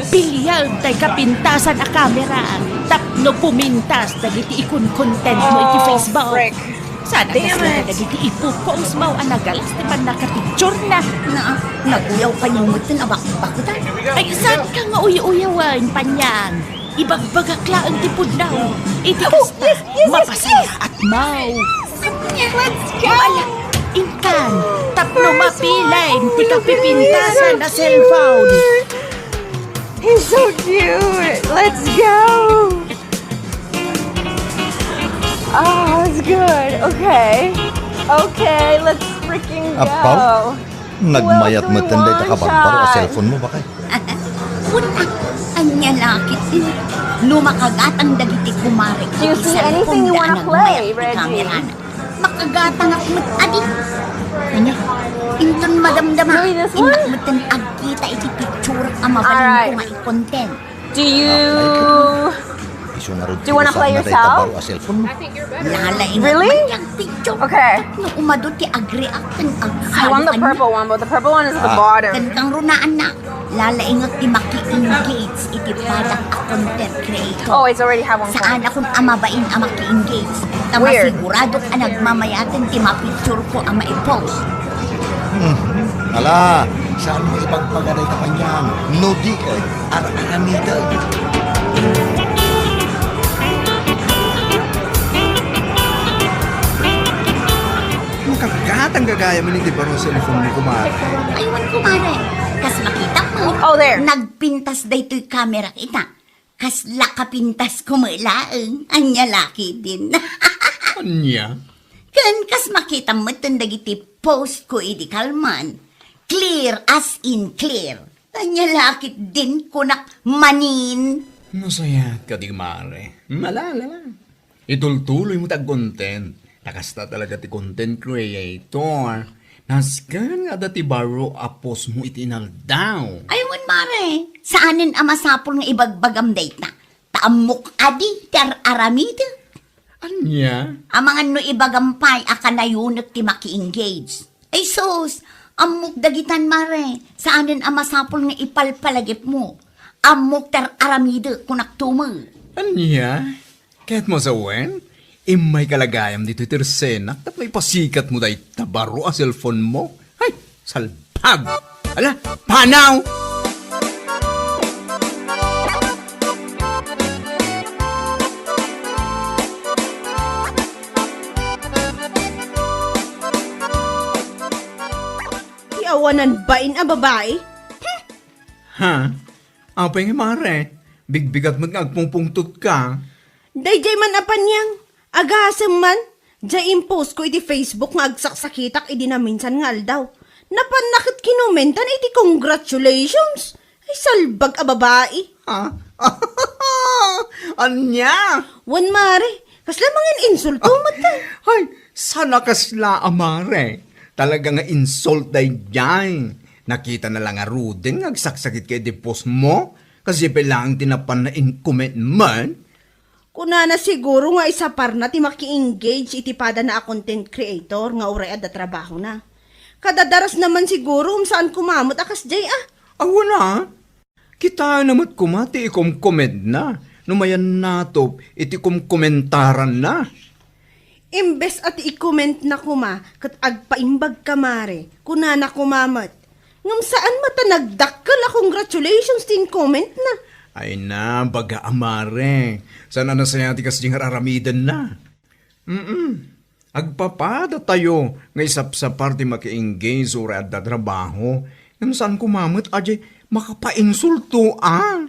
Piliyag tay kapintasan a kamera. Tapno pumintas dagiti ikon-content mo iti Facebook. frick. Sana Damn kasi it. dagiti ipopost mo ang nagalas ti pan nakapicture na. Naguyaw pa yung mutin abak-bakutan. Ay, saan ka nga uyawan, Panyang? Ibagbagakla ang tipod na. Iti kasta, mapasaya at mau. Let's go. Inkan, tapno mapilay, ti kapipintasan na cellphone. He's so cute. Let's go. Oh, that's good. Okay. Okay, let's freaking go. Apaw? Nagmayat mo Well, tanday ta ka one baro shot. cellphone mo ba kay? Una, anya lakit din. Lumakagatang dagiti kumarik. Do you see anything you wanna play, Reggie? Makagatang ak mat adi. Anya, inton madamdama. Maybe this one? Inak mutin agkita iti picture ang mabalin Alright. ko nga i-content. Do you... Iso nga ron Do you wanna ti play usan na day yourself? ta baro cellphone mo. Lalain Really? yung picture. Okay. Tapno umado ti agreact ang I want the purple one, but the purple one is at the bottom. Kan kang runaan na. Lalaingot ti maki-engage iti padak a content creator. Oh, it's already have one. Saan akong amabain ang maki-engage. Tama Weird. sigurado ang nagmamayatin ti mapicture ko ang maipost. Ala, saan mo ipagpagaday ka kanyang? No di kay aramida. Makagatang gagaya mo ni di baro cellphone mo kumare. Aywan ko mare. Kas makita mo. Oh, there. Nagpintas daytoy kamera kita. Kas lakapintas ko malaeng. Anya laki din. Ania. Kan kas makita mo dagiti post ko idi kalman. Clear as in clear. Anya laki din kunak manin. Masaya ka di mare. Malala. Itultuloy mo tag-content. Nakasta talaga ti content creator. Naskan nga dati baro apos mo itinaldaw. Aywan mare. Saanin ang masapol nga ibagbagam date na. Taamok adi ter aramida. Anya? Ang mga no ibagampay akanayunot ti maki-engage. Ay sus, amok dagitan mare. Saanin ang masapol nga ipalpalagip mo. Amok ter aramida kunak tumo. Anya? Kahit mo sa wen? Imay kalagayam dito itersenak tapos pasikat mo dahi tabaro a cellphone mo. Ay, salpag! Ala, panaw! Iawanan ba in a babae? Ha? Apa yung mare? Bigbigat mo nga agpungpungtot ka. Dayjay man apanyang. Agasam man. Jay impose ko iti Facebook nga agsaksakitak idi na minsan nga aldaw. Napanakit kinumentan iti congratulations. Ay salbag a babae. Ha? Anya? Wan mare. Kasla mangin insulto mata. Ay, sana kasla amare. Talaga nga insult day dyan. Nakita na lang nga Ruden, agsaksakit kay dipos mo. Kasi lang tinapan na in-comment man. Kuna na siguro nga isa par na ti maki-engage iti pada na a content creator nga uray da trabaho na. Kadadaras naman siguro saan kumamot akas jay ah. Awa na. Kita namat kumati ikom-comment na. Numayan natop iti komentaran na. Imbes at i-comment na kuma kat agpaimbag kamare kuna na kumamat. Ngam saan mata nagdakkel a congratulations tin comment na. Ay na, baga amare. Sana na saya ti kas jingar aramidan na. Agpapada tayo nga isap sa party maki-engage o rad da trabaho. Ngam saan kumamot aje makapainsulto ah.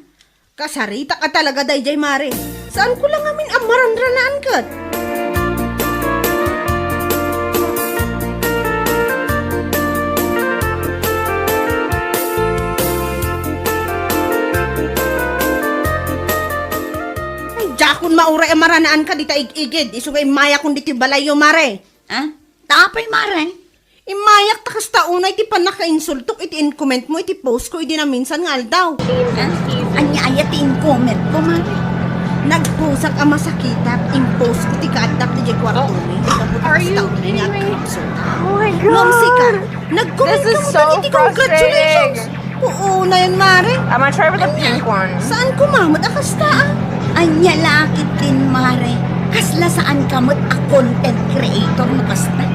Kasarita ka talaga dayjay mare. Saan ko lang amin amaranranaan kat? Jakun mauray amaranaan ka dita igigid. Isugay maya kung diti balayo mare. Ha? Tapay, mare. Imayak takas taunay ti panaka-insultok iti in-comment mo iti post ko iti na minsan nga aldaw. Ha? Anya ayatin comment ko, mare. Nagposak ang masakitak, impose ko ti kadak ti kwarto ni. Are you kidding me? Oh my Lomsi ka, god! nag-comment This is ka so mo iti congratulations. Oo na yan, mare. I'm gonna try with the pink one. Saan kumamot akas ta ah? Anya lakit din, mare. Kasla saan kamot a content creator no kasta.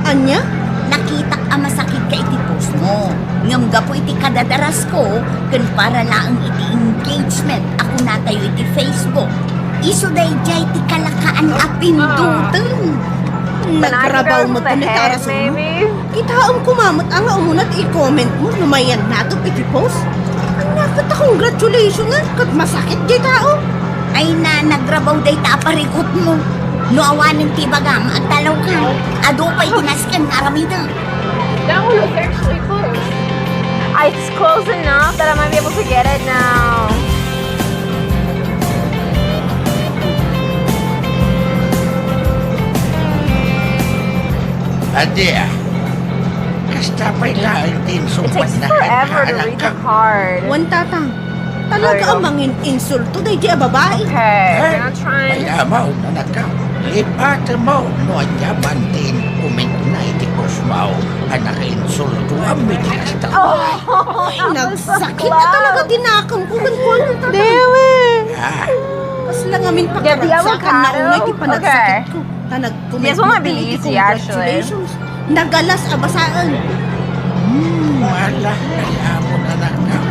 Anya? Nakitak a masakit ka iti post mo. Ngam gapo iti kadadaras ko, kun para laang iti engagement ako natayo iti Facebook. Iso day jay ti kalakaan a pindutan. Nagkarabaw mo the ito head, mo. maybe? Kita ang kumamot ang umunat i-comment mo lumayan nato iti post. Ang nakita congratulations na kat masakit di tao. Ay na nagrabaw day taparikot mo. No awanin ti bagam at talaw ka. Ado pa'y tinaskan aramida. That one was actually close. It's close enough that I might be able to get it now. Ania, kasta pa'y lang din It sumpat takes na forever to read the card. Wan tatang. Talaga ang mangin insulto day di a babae. Okay, I'm gonna try and... Mayamaw na nakaw. Ipata mo, no anya mantin, comment na itikos mo. Anak insulto, amin di kasta. Ay, nagsakit na talaga dinakang ko. Damn it! Ah, Kas lang amin Get the pagkaragsakan na avocado? unay ti panagsakit Okay. ko. Na nag-comment This one might be mo iti easy, actually. congratulations. Nagalas abasaan. wala kaya mo na nakaw.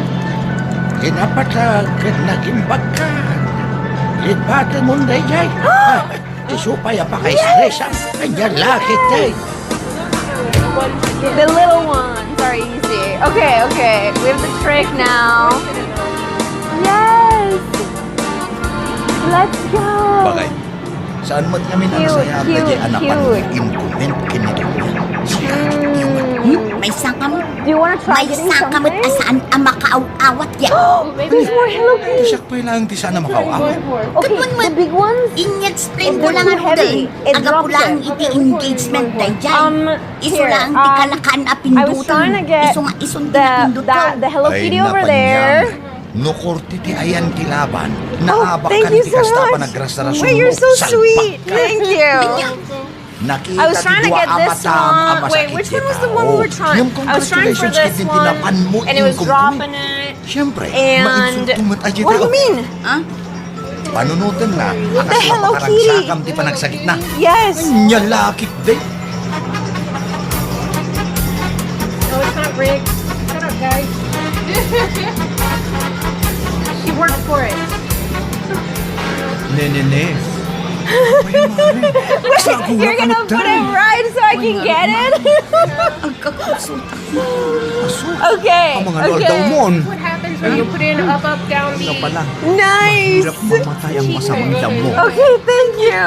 Kinapatag naging bagkan. Ipata mo na jay. Isupay pa kay stress. Kanya lakit day. The little ones are easy. Okay. We have the trick now. Yes! Let's go! Bagay, saan mo kami nang saya Cute, tayo anak cute. pan-in-comment kinituloy. May sangamot. Do you want to try May getting sangamot something? asaan ang makaaw-awat yan. There's more Hello Kitty. Tisak pa lang di sana makaw. Okay, the big ones? In-explain ko They're lang too ang heavy. uday. It Aga drops po lang it. iti engagement day jay. Iso Here, lang ti kalakaan a I was pindutan. trying to get Iso nga ison ti pindutan. the Hello Kitty over there. Nukurti ti ayan kilaban. Oh, Naabakan thank you ti so kasta pa much. nagrasarasyon Wait, you're so Salpak sweet. ka. Thank you. Nakita I was trying to ti get dua this amatam one. amasakit Wait, which one was the kita. one we were trying? Yung I was trying for congratulations this kitin one, tinapan mo and it was in dropping it. Siyempre, And mainsulto mo't aja what do you mean? Ha? Panunutan nga. The Hello Kitty. Sakam ti panagsakit na. Yes. Nyalakit din. No, it's not rigged. Shut up, guys. She worked for it. Ne. You're gonna put it right so I can get it? Ang kakusulta. Okay. Ang mga lord daw Okay. mon. What happened And you put in up, down, Nga B. pala, Nice! hirap mamatay ang masamang damo. Okay, thank you.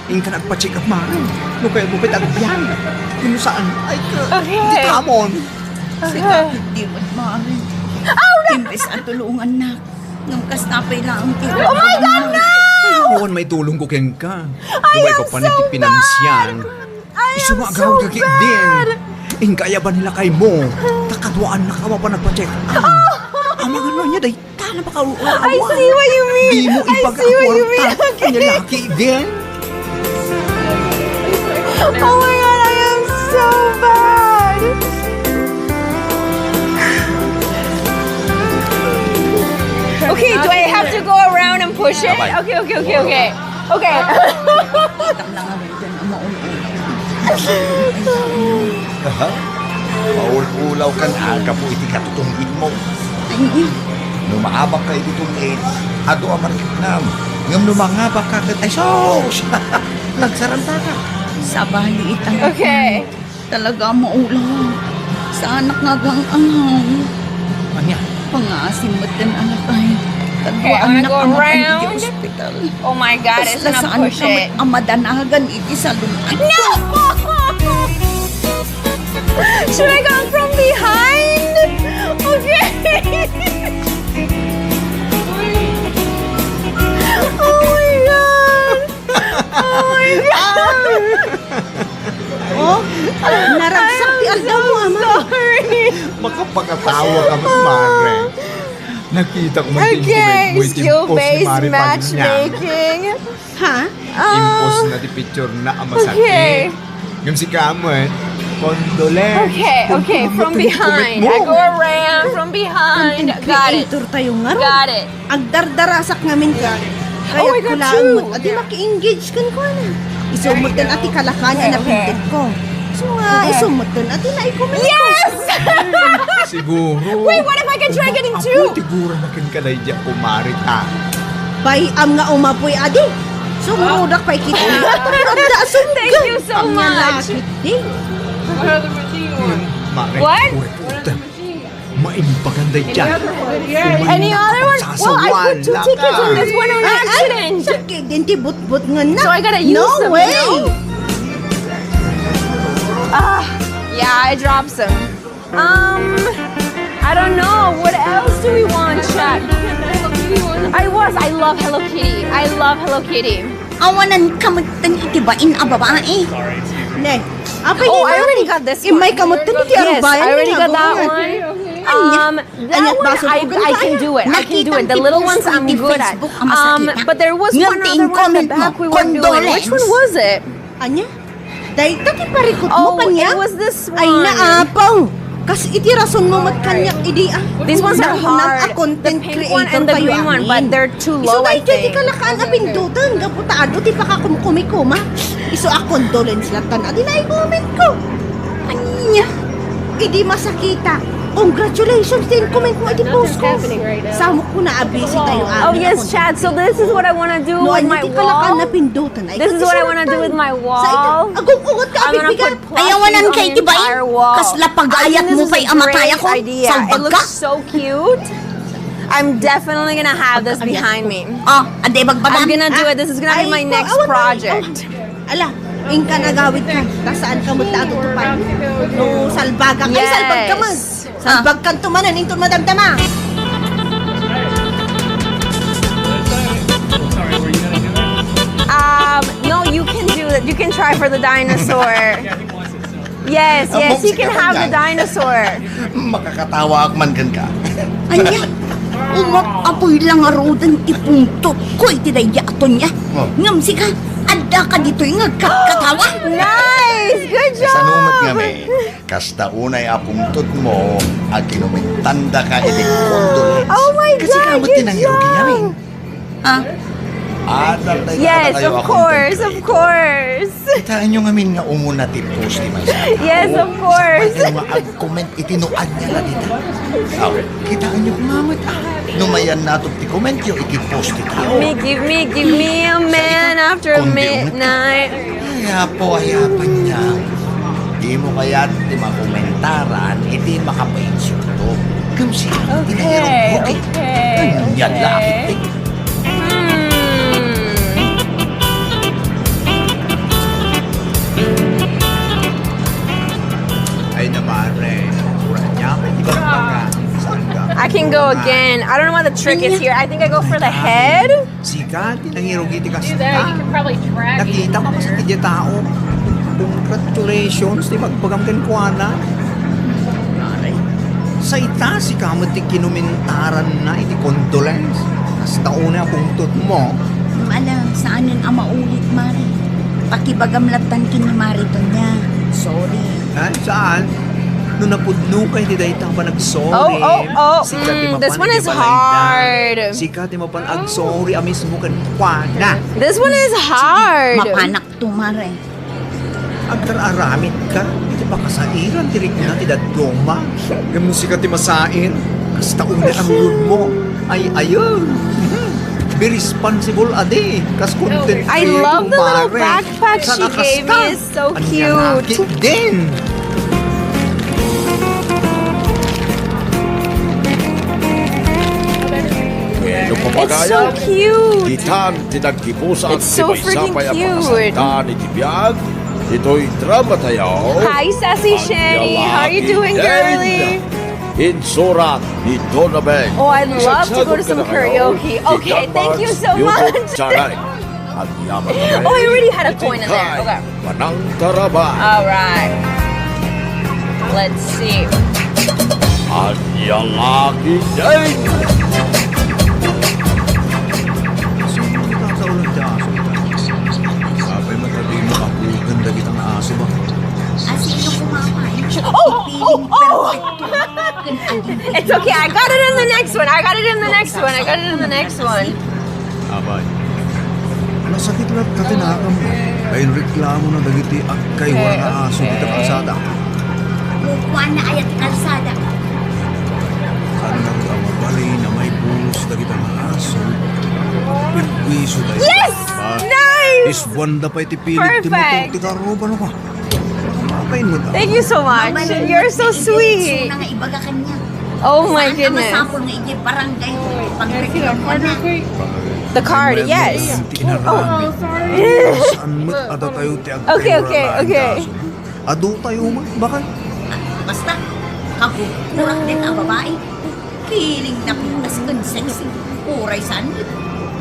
Ingka nagpa-check up, Mare. No kaya bupit ang biyan. Kung saan, ay ka, Okay. di kamon. Di mo't maaari. Imbes ang tulungan na. Nung kastapay lang ang tira. Oh my God, no! Awan may tulong ko keng ka. Duway ko pa niti pinansyal. Isumagaw ka Ketdin. Ingkaya ba nila kay mo? Takadwaan na kawa pa nagpa-check up. Ang mga ano niya, day tala pa kauulawa. I see what you mean. Di mo I see what you mean. ipag-akwarta. Okay. Kanya laki din. Oh my God, I am so bad. Okay, do I have to go around and push it? Okay. Okay. Kitang lang ang dyan ang Aha. Maul-ulaw ka na ka po iti katutunggit mo. Numaabak ka iti tungkol. Ado ang mariknam. Ngam numangabak ka kat. Ay, sos! Nagsaranta ka. Sa baliit ang Okay. talaga maulang. Sa anak nga gang anghang. Ania, Pangasim mo din anak ay. Okay, I'm gonna go around. Hospital. Oh my God, it's Basta gonna push it. Amadanagan iti sa lunan. No! Should I go from behind? Okay. Oh my God. Oh my God. Oh, naragsak ti aldaw mo, ama. Sorry. makapagkatawa ka ba, Mare? Nakita ko man din Okay, mo iti post ni skill-based Mare Pagnya. matchmaking. Ha? Impos na di picture na ang masakit. Okay. Yung si Kamoy, condolence. Okay, from behind. I go around from behind. Content Got it. creator tayo nga ron. Got it. Agdardarasak namin ka. Kaya Oh my God, kulaan true. mo. Adi maki-engage kan ko na. Isumot din ati kalakanya na Okay. pinted ko. So nga, isumot din ati na i-comment Yes! Siguro. Wait, what if I can try getting Ako, two? siguro na kin kalay dyan kumari ka. Bay am nga umapoy adi. Sumudak pa ikita. Ada sumga. Thank you so much. What other machine you want? Mare, What? uy, puta. Maimpaganday dyan. Any other one? Well, I put 2 tickets on this one on accident. Sakit din ti but nga na. So I gotta use no them, way. no? Yeah, I dropped some. I don't know. What else do we want, Chat? I love Hello Kitty. I love Hello Kitty. Awanan kamutan iti bain a babae. Ne. Apa Oh, I already got this one. Imay kamot ni ti Yes, arubayan. I already got that one. That Anyat one, baso I po can do it. I can do it. The little ones I'm good at. But there was one other one in the back we were doing. Which one was it? Anya? Dahil tati parikot mo Oh, pa niya. it was this one. Ay naapaw. Kasi iti rason mo matkanyak idi ah. These ones are hard. A content The pink creator one and the kayo green one, amin. but they're too low, Iso I kayo di think. kalakaan na pindutan. Gaputado ti pakakumkumikuma. Iso a condolence latan. Adi na i-comment ko. Anya. Idi masakita. Congratulations din. Comment mo iti post ko. happening right now. Samok ko na abisi tayo Oh yes, Chad. So this is what I want to do No, with anya my ti kalakaan na wall. pindutan. Ay, This is kasi what I want to do sulatan. with my Sa ito, wall. agong-ugot ka I'm gonna abig-bigan. put plushies Ayawanan on kay the tibain. entire wall. Kasla pag-ayat I think mo this is pa'y a amataya great ko. idea. It Salbag ka. looks so cute. I'm definitely gonna have this behind me. Oh, ade bagbagan. I'm gonna do it. This is gonna be my next project. Ala, ingka nagawid ka. Ta saan ka mo tatutupan? No, salbaga. Ay, Yes. salbag ka man. Salbag kan tumanan, ington madamdama. No, you can do it. You can try for the dinosaur. Yes, you can have the dinosaur. Makakatawa ak man kan ka. Anya, umot apoy lang arodan ipuntot ko iti dayato niya. Oh. Ngam si ka, adda ka dito yung katawa. Nice! Good job! Sa numot nga may, kasta unay apungtot mo, ag kinumitanda ka iti condolence. Oh my Kasi God, kamot good tinangiro kami. Ah, Yes, of course, of course. Kitaan nyo ngamin nga umuna ti post ni Maysa. Yes, of course. Sa nga ag-comment itinuan niya la dita. Aw, kitaan nyo kumamot. Numayan nato ti comment yung iki-post ito. Give me a man after midnight. Ayapan niya. Di mo kaya ti makomentaran, iti makapainsyuto. Agam siya. Okay. Yan lang. Ay naman, Mura niya, may di ba baka? Saan ka? I can go again. I don't know what the trick is here. I think I go for the head. Sikat, tinangirog iti Do kasi. that. You can probably drag it. Nakita mo pa sa kidya tao. Congratulations, di magpagamkan ko na. Sa ita, si kamot ti kinumintaran na iti condolence. As tauna akong tut mo. Alam, saan yun ang maulit, Mari? Pakibagamlatan kin ni Marito niya. Sorry. Saan? Nung napudno kay ti dahita pa nag-sorry. This one is hard. Sikat ti mapan ag-sorry amis mo kan kuana. This one is hard. Mapanak to, Mari. Agkararamit ka. Iti pa kasairan tirik na ti dadgoma. Gamno sikat ti masain. Kasta una ang mood mo. Ay, ayun. Be responsible, ade. Kas content I love the little backpack she gave me. It's so cute. Din. Kwento It's so papagayan. cute. Ditan tinagkibusan It's so freaking sabay-sabay ang cute. pagkasalitaan ni Tibiyag. Ito'y drama tayo. Hi, Sassy Shani. How are you doing, girly? Insurat ni Donabeng. Oh, I'd love to go to some karaoke. Okay, thank you so much. Oh, I already had a coin in there. Okay. Manang Taraba. All right. Let's see. At yung aking day. Sa ulang ti aso. Sabay matabi mo ako. Ganda kitang aso ba? Sino kumakain? Oh! It's okay. I got it in the next one. I got it in the next one. Abay. Nasakit lang katinakam mo. Ay reklamo na dagiti at kay wala nga aso kita kalsada. Kukuha na ayat kalsada. Sana na ka mabalay na may bulos dagiti ang aso. Pinwiso tayo. Yes! Nice! Is wanda pa iti pilit ti mo Perfect. ti karoba no ka. Mapain mo ta. Thank you so much. You're so sweet. Sino nga ibaga kanya. Oh my Saan goodness. ang masapol nga iji barangay pagreklamo ko na. The card, yes. Oh, saan mo ada tayo ti ag Okay. Ado tayo mo bakal. Basta, kabukurang din ang babae. Feeling na pinas kan sexy. Uray saan.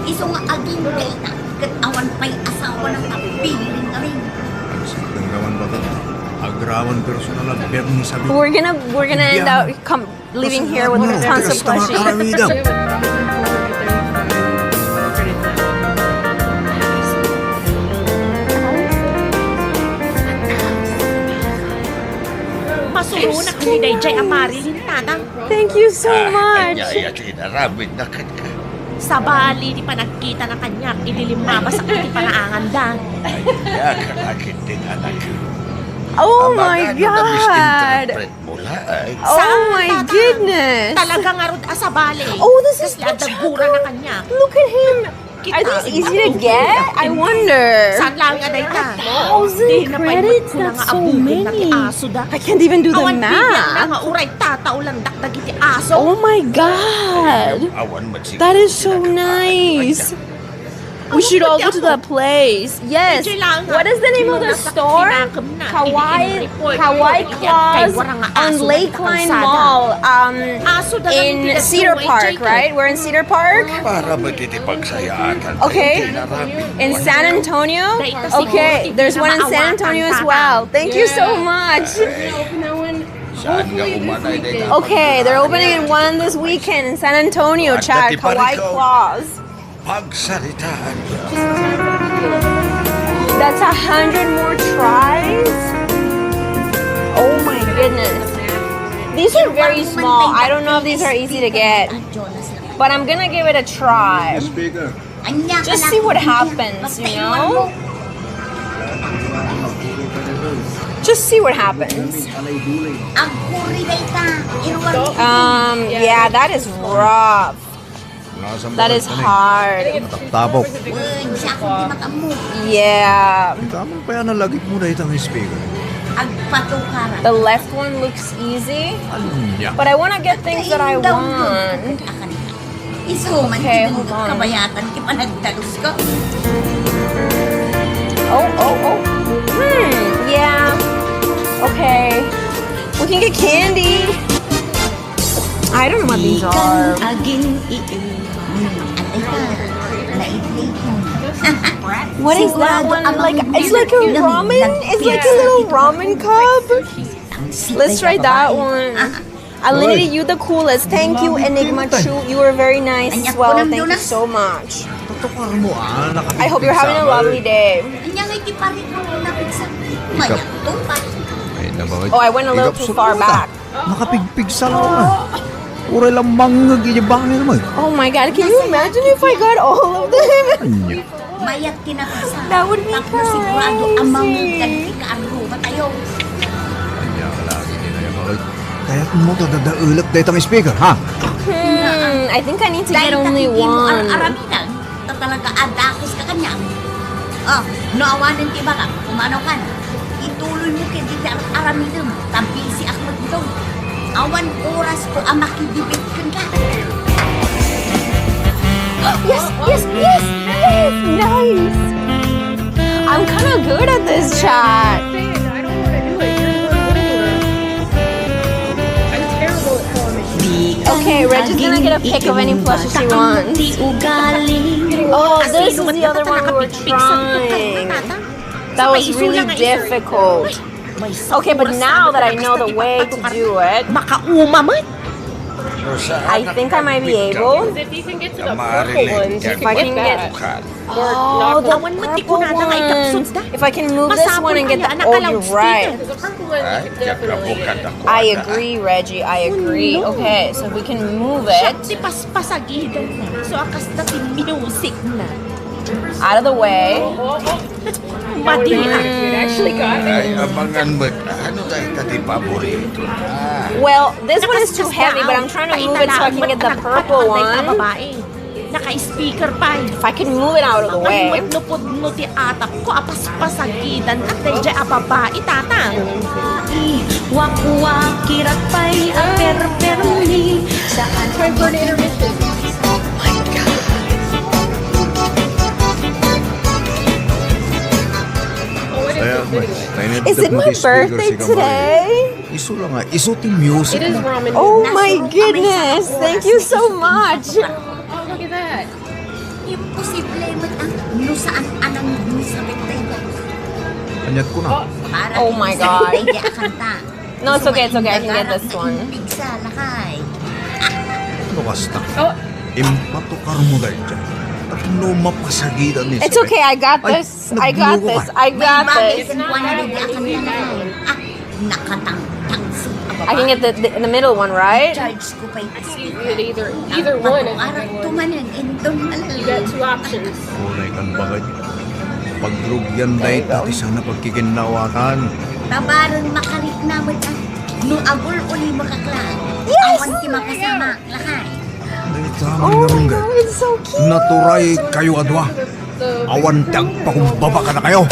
Iso nga aging data. Kat awan pa'y asawa ng kapiling na rin. Ang gawan ba ka? Agrawan personal ang berni sabi. We're gonna end up leaving here with tons of plushies. Masuro na kami day jay amari tatang. Thank you so much. Inaramid na ka. Sa bali, di pa nagkita na kanya. Ililimabas ang di pa naanganda. Kaya kakakit din anak. Oh my God. Oh my goodness. Talaga nga rin sa bali. Oh, this is Dagura na kanya. Look at him. Are these easy to get? I wonder. Saan lang nga day ta? 1,000 credits? That's so many. I can't even do the Awan bibig na math. nga uray tatao lang dakdag iti aso. Oh my God. That is so nice. We should all go to that place. Yes. What is the name of the store? Kawaii Claus on Lakeline Mall. In Cedar Park, right? We're in Cedar Park. Para magtitipagsayaan. Okay. In San Antonio? Okay. There's one in San Antonio as well. Thank you so much. Saan nga umanay din? Okay, they're opening one this weekend in San Antonio, Chad. Kawaii Claus. Pagsalitaan. That's 100 more tries? Oh my goodness. These are very small. I don't know if these are easy to get. But I'm gonna give it a try. Just see what happens, you know? Just see what happens. Yeah, that is rough. That is hard. Tapok. Yeah. Tama pa yan nalagit mo na itang speaker. Agpatukara. The left one looks easy, Anya. but I want to get things that I want. Isuman, Okay, okay, hold on. kabayatan, di pa nagtalus ko. Oh. Yeah. Okay. We can get candy. I don't know what these are. Aging Ate ka, naiplay ko. What is that one? Like it's like a ramen. It's like a little ramen cup. Let's try that one. Alinity, you the coolest. Thank you, Enigma Chu. You were very nice as well. Thank you so much. Tutukar mo I hope you're having a lovely day. Kanya ngay ti parin mo na pizza. Mayak to pa. Oh, I went a little too far back. Nakapigpig sa lawan. Ure lang mangag iyabangin naman. Oh my god, can you imagine if I got all of them? Anya. Mayak tinapasa. That would be Tapos sigurado amang crazy. ganti ka arro tayo. Anya ka lagi din na yung Kaya mo dadadaulak dahil ang speaker, ha? I think I need to get only one. Araminan. Ta talaga adakos ka kanya. Oh, naawanan ti baka. Kumano ka na. Ituloy mo kay di araminan. Tampisi ak magdong. Awan oras ko ang makidibit ka. Yes. Nice. I'm kind of good at this chat. I don't want to do it. You're the one doing it. I'm terrible at television. Okay, Reggie's gonna get a pick of any plushes she wants. Oh, this is the other one we were trying. That was really difficult. Okay, but now that I know the way to do it, Makaumaman. I think I might be able. If you can get to the purple ones, you If I can can get get, that. oh, the purple one. If I can move this one and get the, oh, you're right. The purple one, you can definitely get. I agree, Reggie. I agree. Okay, so we can move it Di paspasagidan na. So akas natin music na. out of the way. Mati. You actually got it. Ay, abangan mo. Ano tayo kati paborito? Well, this one is too heavy, but I'm trying to move it so I can get the purple one. Naka-speaker pa. If I can move it out of the way. Nupod-nupod ti atap ko apas pasagidan at dayjay ababa itatang. Wakwa kirat pa'y aper-perli. Time for an intermission. Is it my birthday today? Iso lang nga, iso ti music. It is ramen. Oh my goodness! Thank you so much. Oh, look at that. Imposible mo ang nusaan anang nusabit tayo. Kanyat ko na. Oh my God. No, it's okay, I can get this one. Pigsa, lakay. Ano kasta? Oh. Impatukar mo dahil dyan. Tapos mapasagidan ni It's okay, I got this. I got this. I got this. I can get the middle one, right? Charge ko pa'y You get either one. tumanan, indong You got two options. Kulay kang bagay. Pagdrugyan dahil dati sana pagkikinawakan. Tabaran makarik naman ang nuagol uli makaklaan. Yes! Awan ti makasama, lakay. Dahil tama Oh nga my mong God, it's so cute. naturay kayo adwa. Awan tag pakumbaba ka na kayo.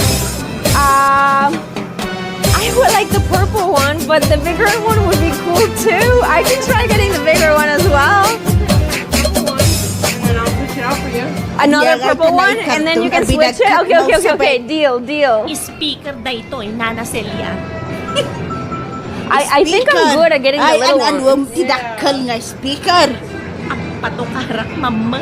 I would like the purple one, but the bigger one would be cool too. I can try getting the bigger one as well. And I'll switch it out for you. Another Yeah, purple I one, and then you can switch it. Okay. Deal. Speaker da ito, Nana Celia. I think I'm good at getting the little one. Ay, tidakal nga speaker. Patukarak, mama.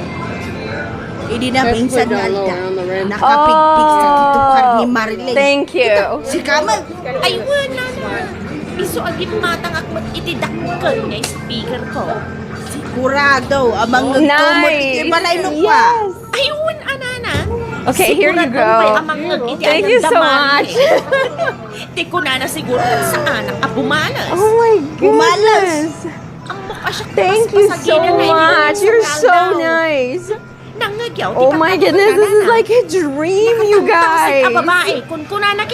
Hindi na minsan nga Around alda. the rim. Nakapigpig sa titukar ni Marilyn. Thank you. Si Kamal. Ay, wala na. Iso agit matangak mo itidakal nga speaker ko. Sigurado, amang nagtumot. Nice. Ibalay no pa. Yes. Ayun, anana. Okay, here you go. Thank you so much. Di ko na siguro sa anak abumalas. Oh my goodness. Ang mukha siya Thank you so much. You're so nice. Nangagyaw. Oh my goodness, this is like a dream, you guys.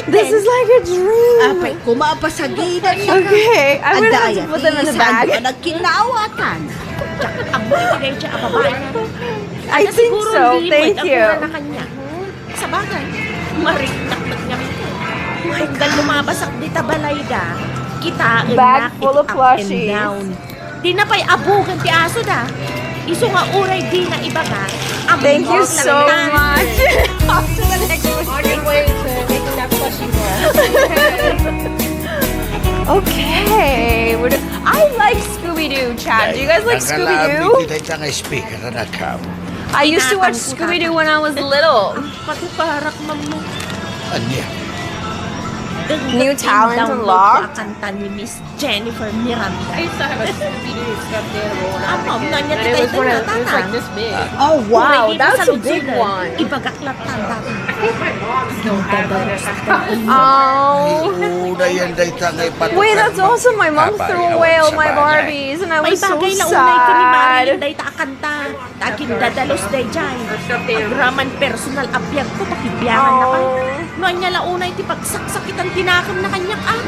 This is like a dream. Apay, kumapasagidan niya. Okay, I'm gonna have to put them in the bag. Nagkinawatan. I think so. Thank you. Sa bagay, mariknak-nak niya. Tunggal lumabasak di tabalayda. Kita Bag full of plushies. Di na pa'y abugan ti aso da. Iso nga uray di na iba ka. Thank you so much. On to the next one. On your way to making that plushie more. Okay. I like Scooby-Doo, Chad. Do you guys like Scooby-Doo? Kita nga speaker na kam. I used to watch Scooby-Doo when I was little. Patuparak mamu. Ania. New talent unlocked? Kanta ni Miss Jennifer Miranda. I used to have a Scooby-Doo stuffed animal when I Apam was na a niya kid. And it was titay it was like this big. Oh, wow. Uray, That's sa a big lutsunan, one. Ibagaklat tanda. Oh. Una yan day tangay patukar. Wait, that's also my mom Abay, threw awan away all sa my bagay. Barbies, and I May was so bagay na unay ka ni Mari sad. day ta kanta. Takin dadalos day jay. Agraman personal abiyag ko pakibiyangan na ka. Oh. No anya la unay ti pagsaksakitan tinakam na kanyak ah.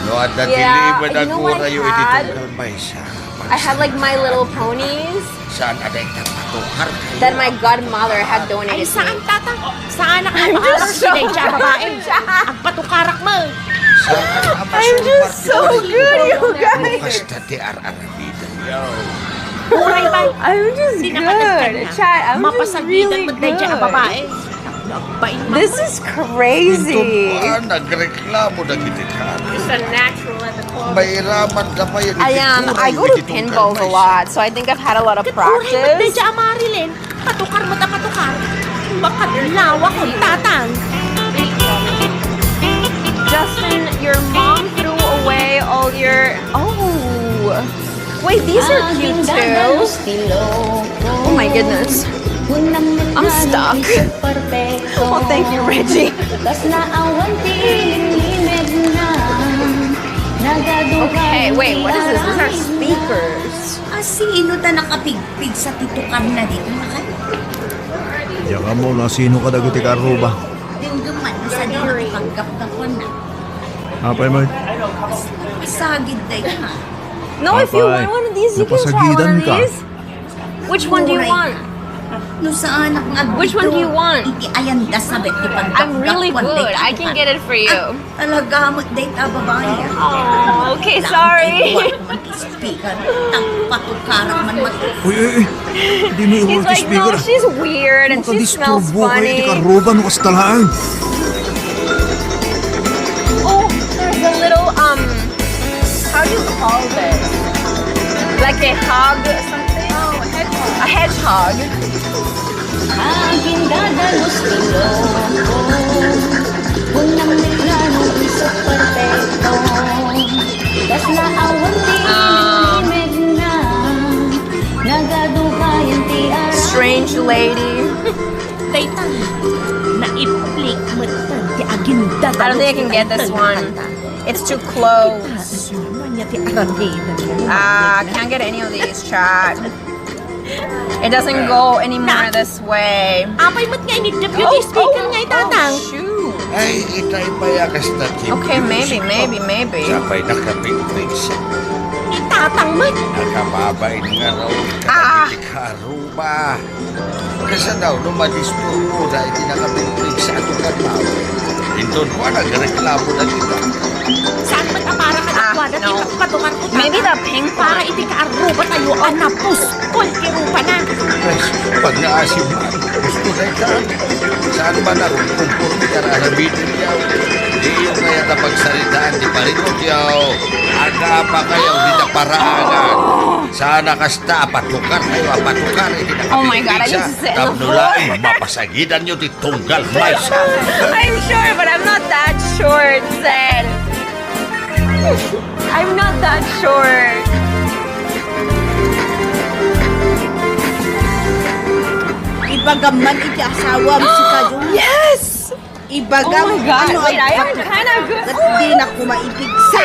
No, at Yeah, natiliban you ang know what kura I yung had? ititunggal may sa. I had like My Little Ponies Saan aday tang patukar kayo? that my godmother had Ay donated to saan me. tata? Saan ang I'm napaaral just si day so jay babae? bad. Ang patukarak mo. I'm just so good, you guys. Bukas tati ar-aramidan yaw. Uray ba? I'm just Hindi na good. kanagkanya. Chat, I'm just Mapasagitan really mo day jay ang good. babae. Nagbain mo. This is crazy. Nagreklamo na gitikan. It's a natural at the club. May raman ka pa yung I go to pinballs a lot, so I think I've had a lot of Uray mo day practice. jay Marilyn. Patukar mo ta patukar. Makadlawa kong tatang. Justin, your mom threw away all your. Oh, wait, these are cute too. Oh my goodness. I'm stuck. Oh, thank you, Reggie. Okay, wait, what is this? These are speakers. Sino ta nakapigpig sa titukan na dito na kayo? Diyan ka mo, sino ka daguti ka ruba? Dinggaman na sa dito pagkapkapon na. Apay mo, Pasagid day ka. No, if you Apay, want one of these, you can try one napasagidan of ka. these. Which one do you want? No saan ako nga Which one do you want? Iti ayan da sabit di pagkapkapon. I'm really good. I can get it for you. Talaga mo day ta babae. Oh, okay, sorry. Speaker, tang patukarang man mat. uy, hindi mo He's like, no, she's weird and she smells funny. ruba no kastalaan. Oh, there's a little, how do you call this? Like a hog or something? Oh, a hedgehog. Aking dadalos iloko Unang niklano isok perfecto Das na awan tilimig na Nagadukayan ti araw Strange lady. Daytan. Naiplik mo ti aginda. I don't think I can get this one. It's too close. Can't get any of these, chat. It doesn't go anymore this way. Apay mo't nga ni deputy speaker nga itatang. shoot. Ay, itay payakas na tim. Okay, maybe. Sabay nakapigpig siya. Itatang mo't. Nakababay nga raw Ah. ikakaruba. Kasi daw, numadisturbo na hindi nakapigpig sa atong kanaw. Indon mo, nagreklamo na kita. Saan mo't apara ka Ah, nakwada no. patungan ko Maybe the pink para one. iti kaaruba tayo anapos. Kirupa na. Pues, pag naasim man, gusto na ikaw. Saan ba na kung kumpurti ka na alabitin yaw? Di yung kaya na pagsalitaan, di pa rin mo yaw. Aga pa kayo, di na paraagan. Sana kasta, patukar kayo, patukar. Oh my God, I need to sit in the Tapnulain, mapasagidan nyo di tunggal maysa. I'm sure, but I'm not that short, Zen. I'm not that short. Ibagaman iti asawa mo si Kajong. Yes! Ibagam, Oh my God, ano wait, I am patu- kind of good. At di na kumaipigsa.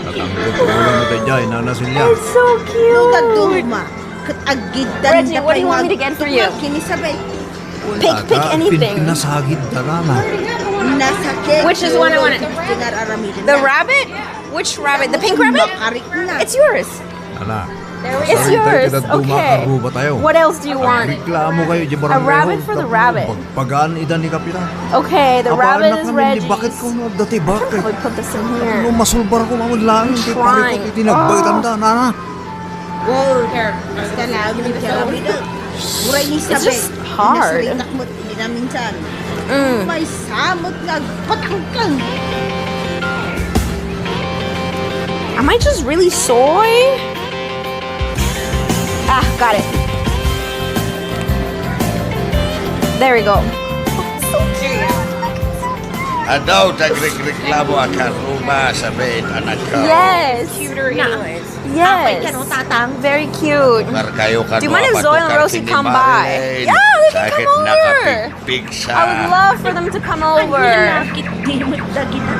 Natanggap ko lang mo tayo dyan, nanasin niya. It's so No, cute. daduma. Kat agidan Reggie, what do you want me to get for you? Kinisabay. Pick anything. Pinasagid na rama. Nasa kek. Which is one I wanted? Tinararamidin The na. rabbit? Which rabbit? The pink rabbit? Makarik na. It's yours. Ala, It's yours. Okay. Ba tayo? What else do you want? Reklamo kayo di A rabbit for the rabbit. Pagpagaan idan ni Kapitan. Okay, the rabbit is Reggie's. Bakit ko na dati bakit? We put this in here. Ano masulbar ko mamud lang I'm ti trying. pare ko tinagbaytan da nana. Wow, basta lang ni Karabi na. Muray ni It's sabi. just hard. Nasarinak mo, hindi na minsan. Mm. May samot na patangkang. Am I just really soy? Ah, got it. There we go. Adaw, tagreklamo akan rumah sabihin anak ko. Yes. Cuter anyways. Apay Yes. ka no, tatang. Very cute. Mar kayo Do you mind if Zoe and Rosie come by? Yeah, they can come over. Nakapigpig sa... I would love for them to come over. Di mo dagita.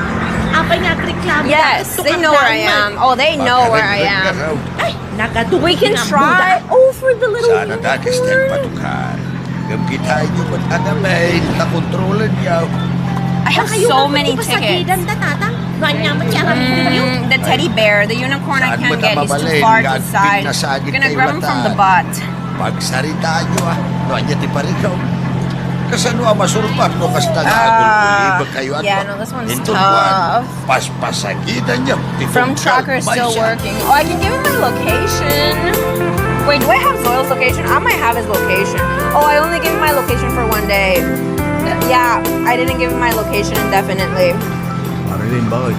Apay nga reklamo. Yes, they know where I am. Oh, they know where I am. Ay, nagaduwi We can try over the little Sana dagis ng patukan. Gamkita nyo ba't anamay, nakontrolan niyo. I have so many tickets. tatang. Ganyan mo siya kami. The teddy bear, the unicorn I Saan mo can't get. He's too mabalin? far to Gagpig side. na sagit Gonna kay grab him from the Bata. butt. Pagsaritaan nyo Noanya ti parikaw. Kasano ang masurpat no kas nag-agul-ulibag kayo at Yeah, no, this one's Hinton tough. Paspasagitan niyo. From tracker still working. Oh, I can give him my location. Wait, do I have Zoil's location? I might have his location. Oh, I only gave him my location for one day. Yeah, I didn't give him my location indefinitely. Marilyn, bakit?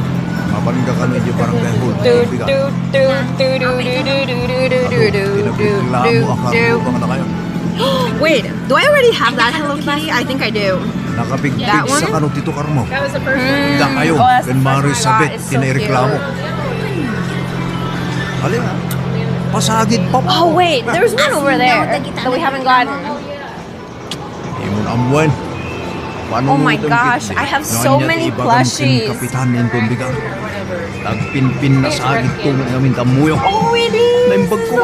Mapanin ka kami di parang kay Hul. Do do do do do do do do do do do do do. na kayo. Wait, do I already have that Hello Kitty? I think I do. Nakapigpig That one? sa kanong Tito Karmo. That was the first one. Da kayo, Oh, that's the kan first Mari one I got. Sabit, It's so tinaireklamo. Alin ha? Pasagid pa pa. Oh wait, there's one over there that we haven't gotten. Imon amwen. Paano Oh mo my itong gosh, gitli? I have Noanya so ti many ibagam ken plushies. Kapitan nindong bigang. Nagpinpin na sagid ko namin kamuyo. Oh really? Naimbag ko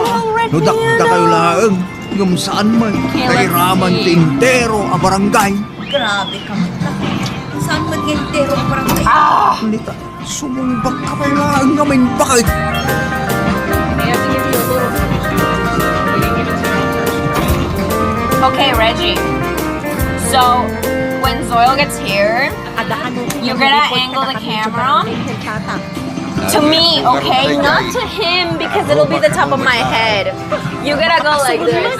No dakda kayo laang. Ngam saan man. Okay, Kay let's Raman see. Tintero a barangay. Grabe ka mo. Saan mag-entero parang kayo? Ah! Hindi ta. Sumumbag ka pa laang ngamin bakit? They have to give you a little. They didn't give it to me. Okay, Reggie. So when Zoil gets here, you're gonna angle the camera to me, okay? Not to him because it'll be the top of my head. You gotta go like this.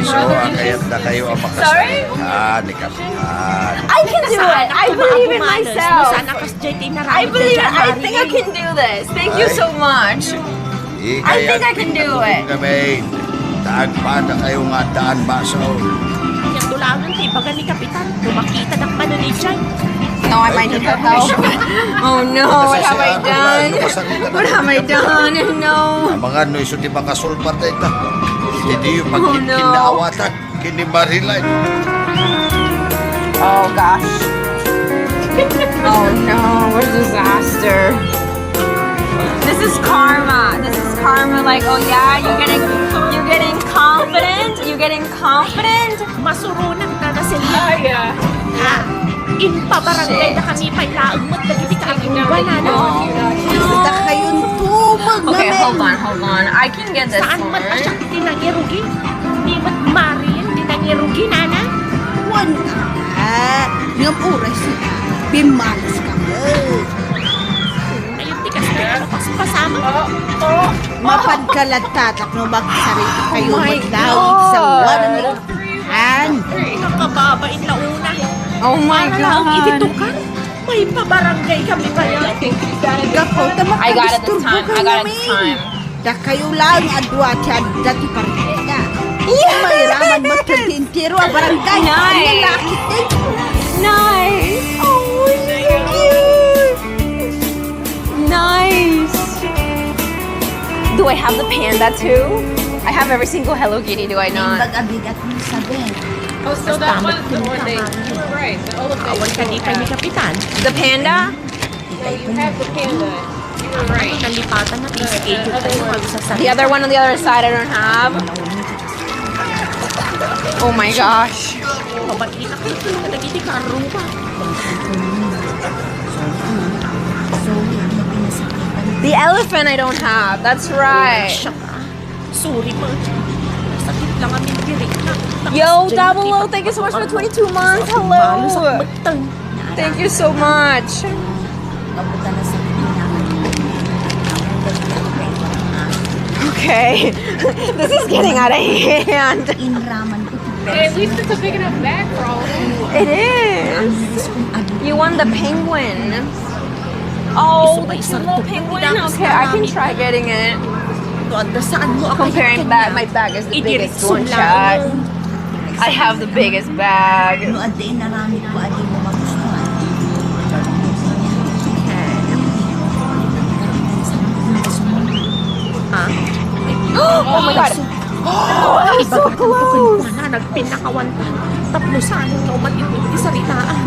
So, kayat na kayo ang Sorry? makasalitan ni Kapitan. I can do it. I believe in myself. I believe it. I think I can do this. Thank you so much. I think I can do it. Kami, daan pa na kayo nga daan baso. Yung tulangan, ibaga ni Kapitan. Tumakita ng manunidyan. No, I might need her help. Oh no, what have I done? What have I done? No. Ang mga no, iso di makasulpat na ito. Hindi yung Oh, no. pagkinaawatan, kinimarilay. Oh gosh. Oh no, what a disaster. This is karma. This is karma. Like, oh yeah, you're getting confident. You're getting confident. Masurunan na na sila. Ha? Inpabarangay na kami pa ilaang mo't nagiti ka ang uban na no? Basta kayong tubag Okay, namin. hold on. I can get this Saan man pa siya one. tinangirugi? Di ba't Marin tinangirugi, nana? Wan ngam oras na. Bimalas ka mo. Ayun, tikas na ano paspasama. Mapadkalatatak no magsarili kayo Oh my magdaw God. sa waran ni Kapitan. Nakababain na una. Oh my Para lang god. ititukan. May pabarangay kami pa yan. Gapo, tamak I got it this time. I got it this time. Da kayo lang adwa tiyan dati pariketa. Yeah! May raman magkatintiro a barangay. Nice. Ang lalaki din. Nice. Oh, so cute. Nice. Do I have the panda too? I have every single Hello Kitty, do I not? Pag-abigat mo sabi. Oh, so that was the one they. You were right. The Awan elephant. ka di pa ni Kapitan. The panda? Oh, you have the panda. You were right. Nalipatan na schedule tayo magsasabi. The other one on the other side I don't have. Oh my gosh. Mabakita ka ito. Nagiti ka aruba. The elephant I don't have. That's right. Siya ka. Sorry, ma. Sakit lang ang pirik na. Yo, Dabolo, thank you so much for the 22 months. Hello. Thank you so much. Mabuta na sa kailangan. Okay. This is getting out of hand. Inraman ko. At least it's a big enough bag for all of us. It is. You won the penguin. Oh, the cute little penguin? Okay, I can try getting it. Saan mo ako Comparing my bag is the biggest one shot. I have the biggest bag. No, ade, narami ko, ade mo magustuhan. Oh my god. Oh, that was so close. Nagpinakawan tapno saan nga umatitid ti saritaan.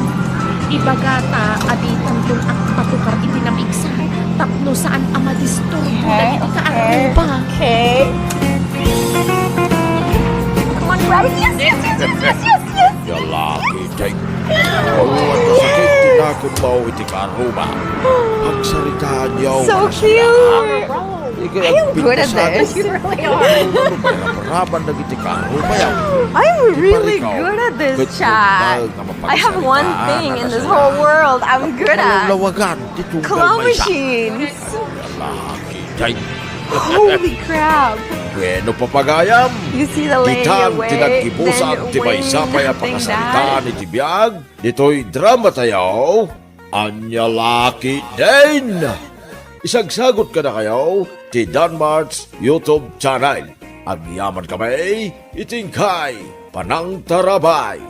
Ibagata aditan dun ang patukar itinamigsa. Tapno saan ang madisturbo dahil di ka pa. Okay. Come on, grab it. Yes, yes, yes, yes, yes, yes, yes. Lalaki, day. Ang sakit tinakot mo iti karuma. Ang saritaan niyaw. So cute. I am good at this. You really are. Raban na iti karuma yaw. I'm really good at this, chat. I have one thing in this whole world I'm good at. Lawagan, titungkol Claw may isa. machines. Lalaki, day. Holy crap. Bueno, papagayam. You see the lady Ditan away, tinagkibusan then ti may when sapay a nothing pakasalitaan iti biyag. Dito'y drama tayaw. Anya laki din. Isagsagot ka na kayo ti Danmart's YouTube channel. Ang yaman kami, itingkay, panang tarabay.